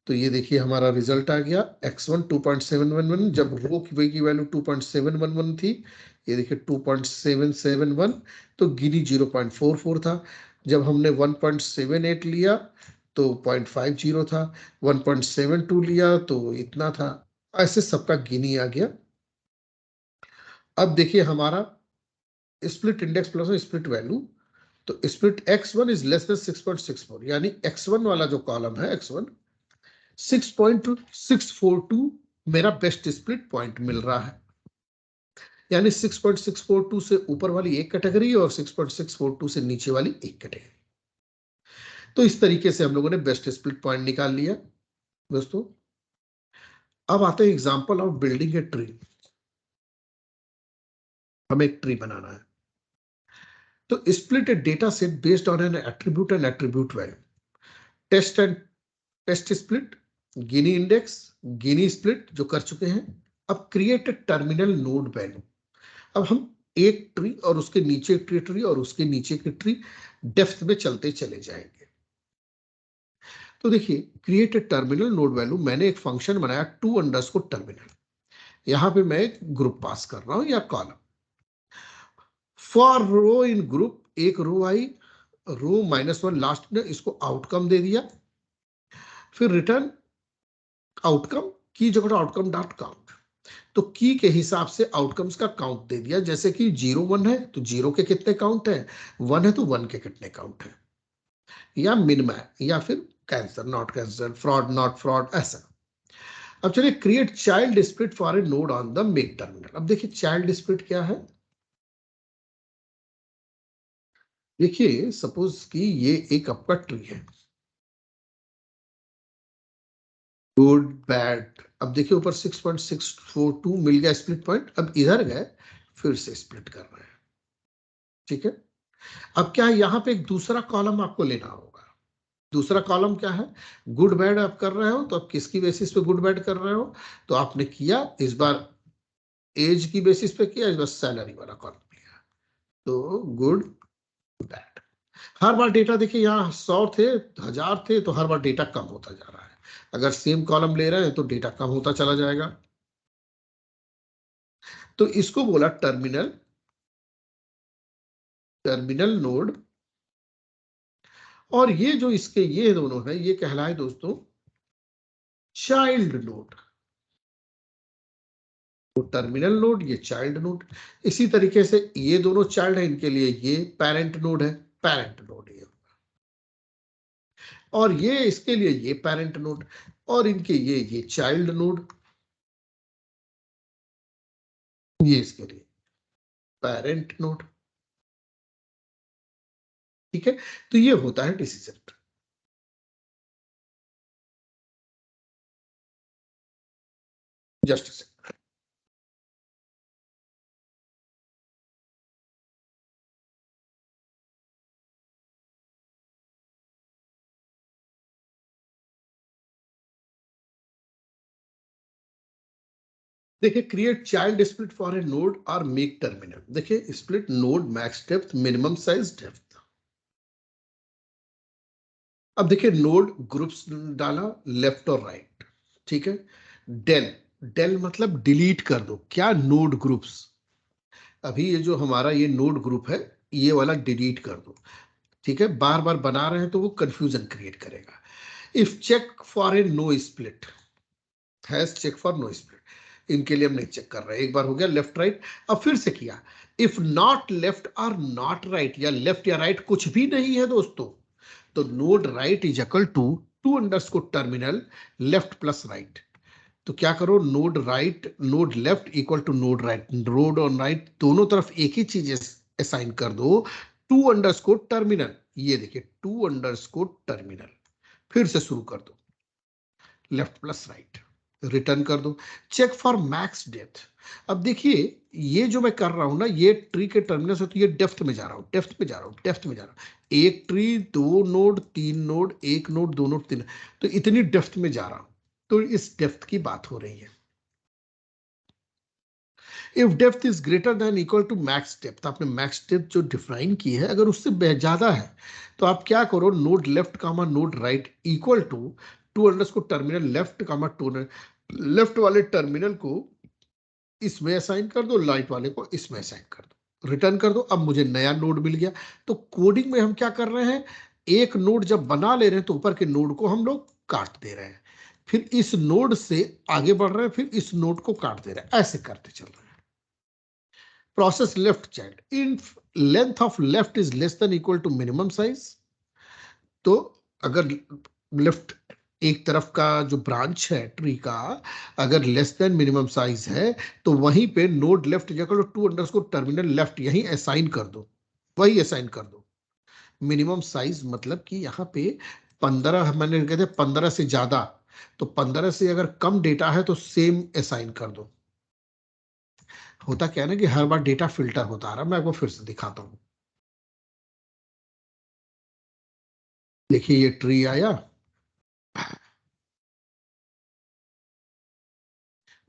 Speaker 1: तो ये देखिए हमारा रिजल्ट आ गया, x1 2.711, जब रो की वैल्यू 2.711 थी, ये देखिए 2.771, तो गिनी 0.44 था। जब हमने 1.78 लिया तो 0.50 था, 1.72 लिया तो इतना था, ऐसे सबका गिनी आ गया। अब देखिए हमारा split index plus split value, तो split x1 is less than 6.64, यानी x1 वाला जो कॉलम है, x1 6.642 मेरा बेस्ट स्प्लिट पॉइंट मिल रहा है, यानी 6.642 से ऊपर वाली एक कैटेगरी और 6.642 से नीचे वाली एक कैटेगरी। तो इस तरीके से हम लोगों ने बेस्ट स्प्लिट पॉइंट निकाल लिया दोस्तों। अब आते हैं example of building a tree, हमें एक ट्री बनाना है। तो split a data set based on an attribute and attribute value, test split, Gini index, Gini split जो कर चुके हैं। अब क्रिएट टर्मिनल नोड वैल्यू, अब हम एक ट्री और उसके नीचे की ट्री और उसके नीचे की ट्री डेप्थ में चलते चले जाएंगे। तो देखिए, क्रिएट टर्मिनल नोड वैल्यू, मैंने एक फंक्शन बनाया to_terminal, यहां पे मैं एक ग्रुप पास कर रहा हूं या column. For row in group, एक रो आई, रो -1 लास्ट ने इसको आउटकम दे दिया, फिर रिटर्न आउटकम की जगह आउटकम डॉट काउंट। तो की के हिसाब से आउटकम्स का काउंट दे दिया, जैसे कि 0 1 है तो 0 के कितने काउंट है, 1 है तो 1 के कितने काउंट है, या मिनमैक्स, या फिर cancer not cancer, fraud not fraud, ऐसा। अब चलिए create child split for a node on the make terminal. अब देखिए चाइल्ड स्प्लिट क्या है। देखिए सपोज कि ये एक आपका ट्री है, गुड बैड। अब देखिए ऊपर 6.642 मिल गया स्प्लिट पॉइंट। अब इधर गए फिर से स्प्लिट कर रहे हैं, ठीक है। अब क्या है, यहां पे एक दूसरा कॉलम आपको लेना होगा। दूसरा कॉलम क्या है, गुड बैड आप कर रहे हो, तो आप किसकी बेसिस पे गुड बैड कर रहे हो, तो आपने किया इस बार एज की बेसिस पे किया, इस बार सैलरी वाला कॉलम लिया, तो गुड बैड। हर बार डेटा देखिए यहाँ 100 थे, 1000 थे, तो हर बार डेटा कम होता जा रहा है। अगर सेम कॉलम ले रहे हैं तो डेटा कम होता चला जाएगा। तो इसको बोला टर्मिनल, टर्मिनल नोड। और ये जो इसके ये दोनों है ये कहलाए दोस्तों चाइल्ड नोड। तो टर्मिनल नोड, ये चाइल्ड नोड। इसी तरीके से ये दोनों चाइल्ड है, इनके लिए ये पेरेंट नोड है, पेरेंट नोड ये। और ये इसके लिए ये पेरेंट नोड, और इनके ये चाइल्ड नोड, ये इसके लिए पेरेंट नोड, ठीक है। तो ये होता है डिसीजन। जस्ट देखिए create child split for a node और मेक टर्मिनल। देखिए split node max depth minimum size depth. अब देखिए नोड ग्रुप्स डाला लेफ्ट और राइट, ठीक है। डेल, डेल मतलब डिलीट कर दो, क्या नोड ग्रुप्स। अभी ये जो हमारा ये नोड ग्रुप है ये वाला डिलीट कर दो, ठीक है। बार बार बना रहे हैं तो वो कंफ्यूजन क्रिएट करेगा। If check for a no split, hash check for no split, इनके लिए हम नहीं चेक कर रहे हैं। एक बार हो गया लेफ्ट राइट, अब फिर से किया। इफ नॉट लेफ्ट और नॉट राइट, या लेफ्ट या राइट कुछ भी नहीं है दोस्तों, तो node right is equal to to underscore terminal left plus right. तो क्या करो, node right node left equal to node right, node और राइट दोनों तरफ एक ही चीज असाइन कर दो, टू अंडरस्कोर टर्मिनल। ये देखिए टू अंडरस्कोर टर्मिनल, फिर से शुरू कर दो लेफ्ट प्लस राइट, रिटर्न कर दो। Check for max depth. अब देखिए ये जो मैं कर रहा हूं ना, ये ट्री के टर्मिनल से तो ये डेप्थ में जा रहा हूं, डेप्थ में जा रहा हूं, डेप्थ में जा रहा हूं। एक ट्री, दो नोड, तीन नोड, एक नोड, दो नोड, तीन, तो इतनी डेप्थ में जा रहा हूं। तो इस डेप्थ की बात हो रही है। If depth is greater than equal to max depth, आपने मैक्स डेप्थ जो डिफाइन की है अगर उससे ज्यादा है तो आप क्या करो, node left comma node right equal to to underscore terminal left comma to, left वाले टर्मिनल को इसमें असाइन कर दो, राइट वाले को इसमें असाइन कर दो, रिटर्न कर दो। अब मुझे नया नोड मिल गया। तो कोडिंग में हम क्या कर रहे हैं, एक नोड जब बना ले रहे हैं तो ऊपर के नोड को हम लोग काट दे रहे हैं, फिर इस नोड से आगे बढ़ रहे हैं, फिर इस नोड को काट दे रहे हैं, ऐसे करते चल रहे हैं। Process left child, in length of left is less than equal to minimum size. तो अगर लेफ्ट एक तरफ का जो ब्रांच है ट्री का अगर लेस देन मिनिमम साइज है, तो वहीं पे नोड लेफ्ट जगह टू अंडरस्कोर टर्मिनल लेफ्ट यहीं असाइन कर दो, वही असाइन कर दो। मिनिमम साइज मतलब कि यहाँ पे 15, मैंने कहते 15 से ज्यादा, तो 15 से अगर कम डेटा है तो सेम असाइन कर दो। होता क्या है ना कि हर बार डेटा फिल्टर होता आ रहा है। मैं आपको फिर से दिखाता हूं। देखिए ये ट्री आया,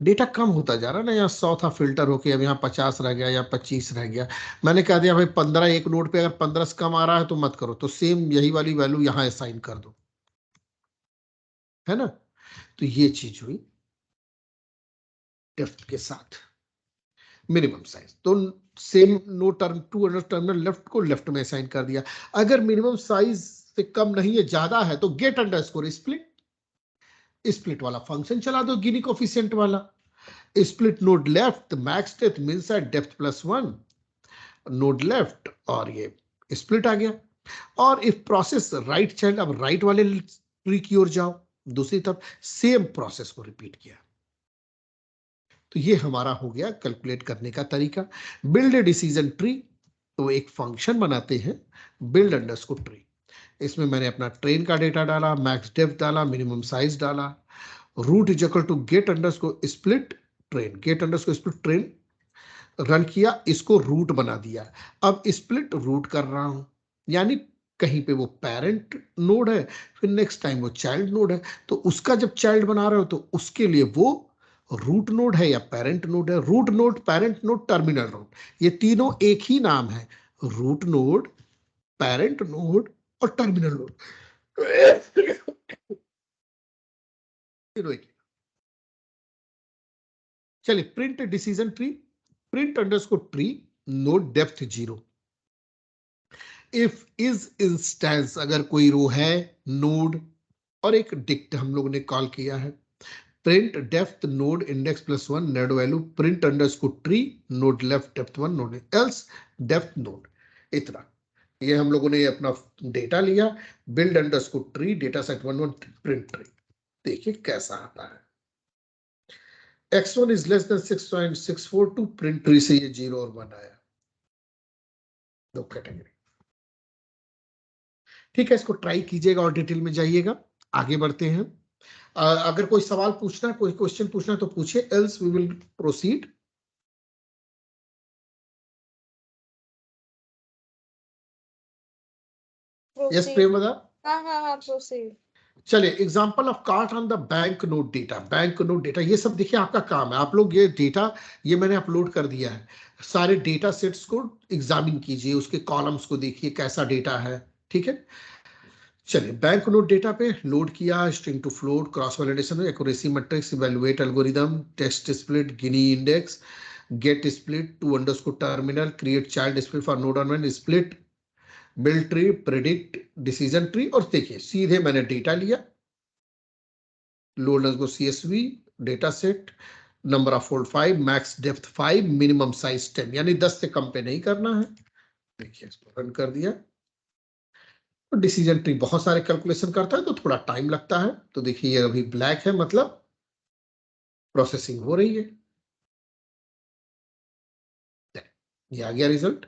Speaker 1: डेटा कम होता जा रहा है ना, यहाँ 100 था फिल्टर होके अब यहाँ 50 रह गया या 25 रह गया। मैंने कह दिया भाई 15, एक नोड पे अगर 15 से कम आ रहा है तो मत करो, तो सेम यही वाली वैल्यू यहाँ असाइन कर दो, है ना। तो ये चीज हुई डेप्थ के साथ मिनिमम साइज। तो same no term to under terminal left को लेफ्ट में असाइन कर दिया। अगर मिनिमम साइज से कम नहीं है ज्यादा है तो गेट अंडरस्कोर स्प्लिट, स्प्लिट वाला फंक्शन चला दो गिनी कोफिशिएंट वाला, split node left max depth means eight depth +1 node left, और ये स्प्लिट आ गया। और इफ प्रोसेस राइट चाइल्ड, अब राइट वाले ट्री की ओर जाओ, दूसरी तरफ सेम प्रोसेस को रिपीट किया। तो ये हमारा हो गया कैलकुलेट करने का तरीका। बिल्ड ए डिसीजन ट्री, तो एक फंक्शन बनाते हैं बिल्ड अंडरस्कोर ट्री। इसमें मैंने अपना ट्रेन का डेटा डाला, मैक्स डेप्थ डाला, मिनिमम साइज डाला, root is equal to get underscore split train, get underscore split train run किया, इसको रूट बना दिया। अब स्प्लिट रूट कर रहा हूं, यानी कहीं पे वो पेरेंट नोड है, फिर नेक्स्ट टाइम वो चाइल्ड नोड है, तो उसका जब चाइल्ड बना रहे हो तो उसके लिए वो रूट नोड है या पेरेंट नोड है। Root node, parent node, terminal node, ये तीनों एक ही नाम है, रूट नोड, पेरेंट नोड और टर्मिनल नोड। तीनों एक ही। चलिए print decision tree, print underscore tree node depth 0। If is instance, अगर कोई रो है, नोड और एक डिक्ट हम लोगों ने कॉल किया है, print depth node index +1 node value print underscore tree node left depth 1 node else depth node. इतना ये हम लोगों ने अपना डेटा लिया, build underscore tree data set 1 print tree. देखिए कैसा आता है, x1 is less than 6.642, print tree से ये 0 और 1 आया, दो कैटेगरी। ठीक है, इसको ट्राई कीजिएगा और डिटेल में जाइएगा। आगे बढ़ते हैं। अगर कोई सवाल पूछना है, कोई क्वेश्चन पूछना है तो पूछिए, else we will proceed. Yes Premda.
Speaker 2: हाँ प्रोसीड।
Speaker 1: चलिए example of CART on the bank note data, bank note data ये सब देखिए आपका काम है, आप लोग ये डेटा ये मैंने अपलोड कर दिया है, सारे डेटा सेट्स को एग्जामिन कीजिए, उसके कॉलम्स को देखिए कैसा डेटा है। ठीक है, चलिए बैंक नोट डेटा पे लोड किया, string to float, cross validation, accuracy matrix, evaluate algorithm, test split, Gini index, get split to underscore terminal, create child split for node on one, split, build tree, predict decision tree. और देखिए सीधे मैंने data लिया, load underscore CSV data set, number of fold 5, max depth 5, minimum size 10, यानी 10 से कम पे नहीं करना है। देखिए इसको रन कर दिया। तो डिसीजन ट्री बहुत सारे कैलकुलेशन करता है तो थोड़ा टाइम लगता है। तो देखिए ये अभी ब्लैक है, मतलब प्रोसेसिंग हो रही है। ये आ गया रिजल्ट,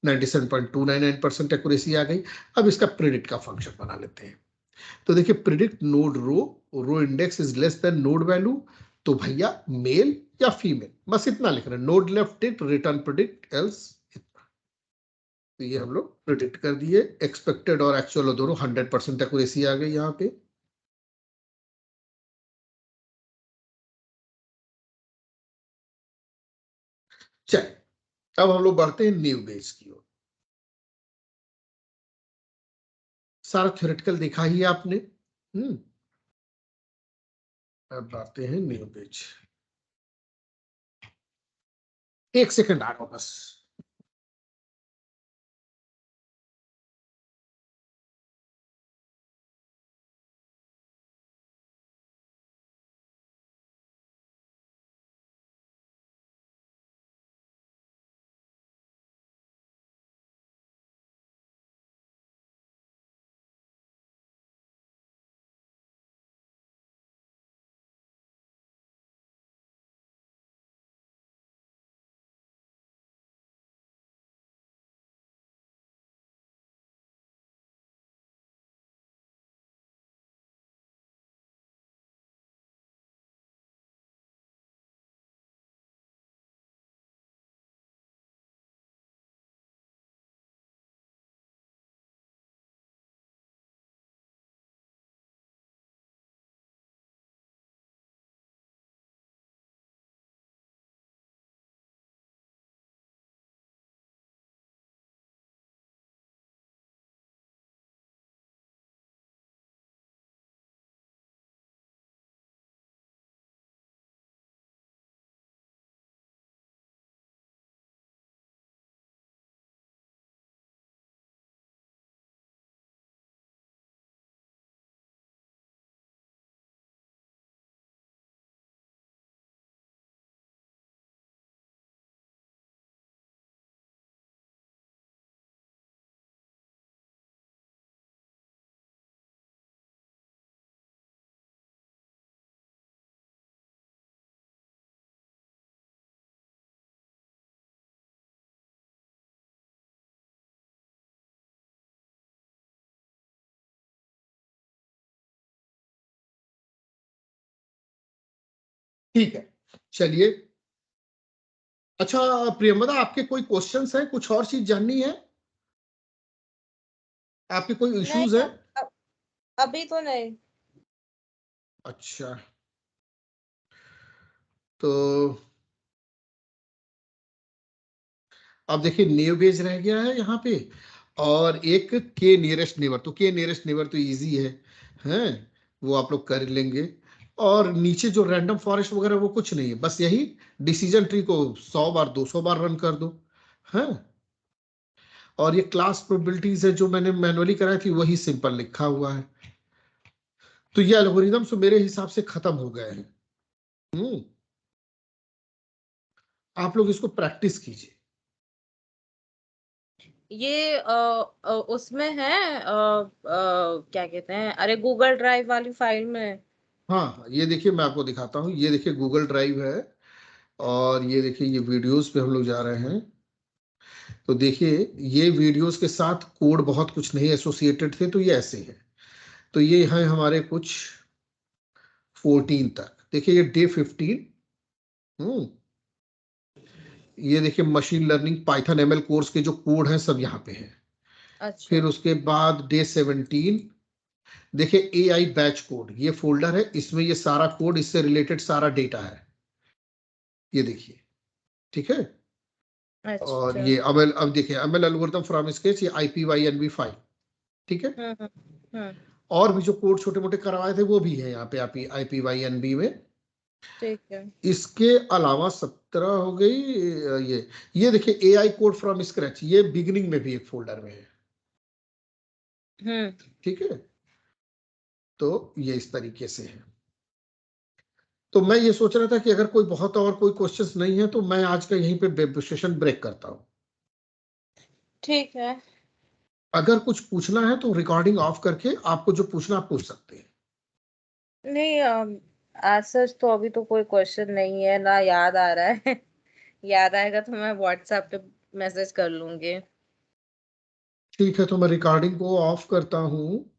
Speaker 1: 97.299% एक्यूरेसी आ गई। अब इसका प्रिडिक्ट का फंक्शन बना लेते हैं। तो देखिए predict node row, row index is less than node value, तो भैया मेल या फीमेल, बस इतना लिख रहे हैं। Node left dict return predict else, तो ये हम लोग प्रिडिक्ट कर दिए। एक्सपेक्टेड और एक्चुअल दोनों 100% एक्यूरेसी आ गई यहाँ पे। चलिए अब हम लोग बढ़ते हैं न्यू बेस की ओर। सारा थ्योरेटिकल देखा ही है आपने। अब आते हैं न्यू पेज। एक सेकंड आ रहा हूं बस। ठीक है, चलिए। अच्छा प्रियंवदा, आपके कोई क्वेश्चंस हैं, कुछ और चीज जाननी है, आपके कोई इश्यूज
Speaker 2: नहीं,
Speaker 1: है?
Speaker 2: अभी तो नहीं।
Speaker 1: अच्छा, तो अब देखिए नेव बेज रह गया है यहाँ पे, और एक के नियरेस्ट नेबर। तो के नियरेस्ट नेबर तो इजी है, वो आप लोग कर लेंगे। और नीचे जो रैंडम फॉरेस्ट वगैरह वो कुछ नहीं है, बस यही डिसीजन ट्री को 100 बार 200 बार रन कर दो, है। और ये क्लास प्रोबेबिलिटीज है जो मैंने मैनुअली कराई थी, वही सिंपल लिखा हुआ है। तो ये एल्गोरिदम्स मेरे हिसाब से खत्म हो गए हैं। आप लोग इसको प्रैक्टिस कीजिए।
Speaker 2: ये उसमें है, क्या कहते हैं, अरे गूगल ड्राइव वाली फाइल में।
Speaker 1: हाँ, ये देखिए मैं आपको दिखाता हूँ, ये देखिए गूगल ड्राइव है, और ये देखिए ये वीडियोस पे हम लोग जा रहे हैं। तो देखिए ये वीडियोस के साथ कोड बहुत कुछ नहीं एसोसिएटेड थे, तो ये ऐसे है। तो ये है हमारे कुछ 14 तक, देखिए ये डे 15। ये देखिए machine learning Python ML course के जो कोड हैं सब यहाँ पे हैं।
Speaker 2: अच्छा।
Speaker 1: फिर उसके बाद डे 17 देखिए एआई बैच कोड, ये फोल्डर है, इसमें ये सारा कोड, इससे रिलेटेड सारा डेटा है, ये देखिए, ठीक है। और
Speaker 2: अच्छा।
Speaker 1: ये एमएल, अब देखिए एमएल एल्गोरिथम फ्रॉम स्केच, ये IPYNV फाइल, ठीक है।
Speaker 2: हम्म।
Speaker 1: और भी जो कोड छोटे मोटे करवाए थे वो भी है यहाँ पे IPYNB में।
Speaker 2: ठीक है।
Speaker 1: इसके अलावा 17 हो गई। ये देखिए एआई कोड फ्रॉम स्क्रैच, ये बिगिनिंग में भी एक फोल्डर में है, ठीक है। तो ये इस तरीके से है। तो मैं ये सोच रहा था कि अगर कोई बहुत और कोई क्वेश्चंस नहीं है तो मैं आज का यहीं पे सेशन ब्रेक करता हूँ।
Speaker 2: ठीक है।
Speaker 1: अगर कुछ पूछना है तो रिकॉर्डिंग ऑफ करके आपको जो पूछना आप पूछ सकते हैं।
Speaker 2: नहीं, आज सच तो अभी तो कोई क्वेश्चन नहीं है ना, याद आ रहा है। याद आएगा तो मैं व्हाट्सएप पे मैसेज कर लूंगी।
Speaker 1: ठीक है, तो मैं रिकॉर्डिंग को ऑफ करता हूँ।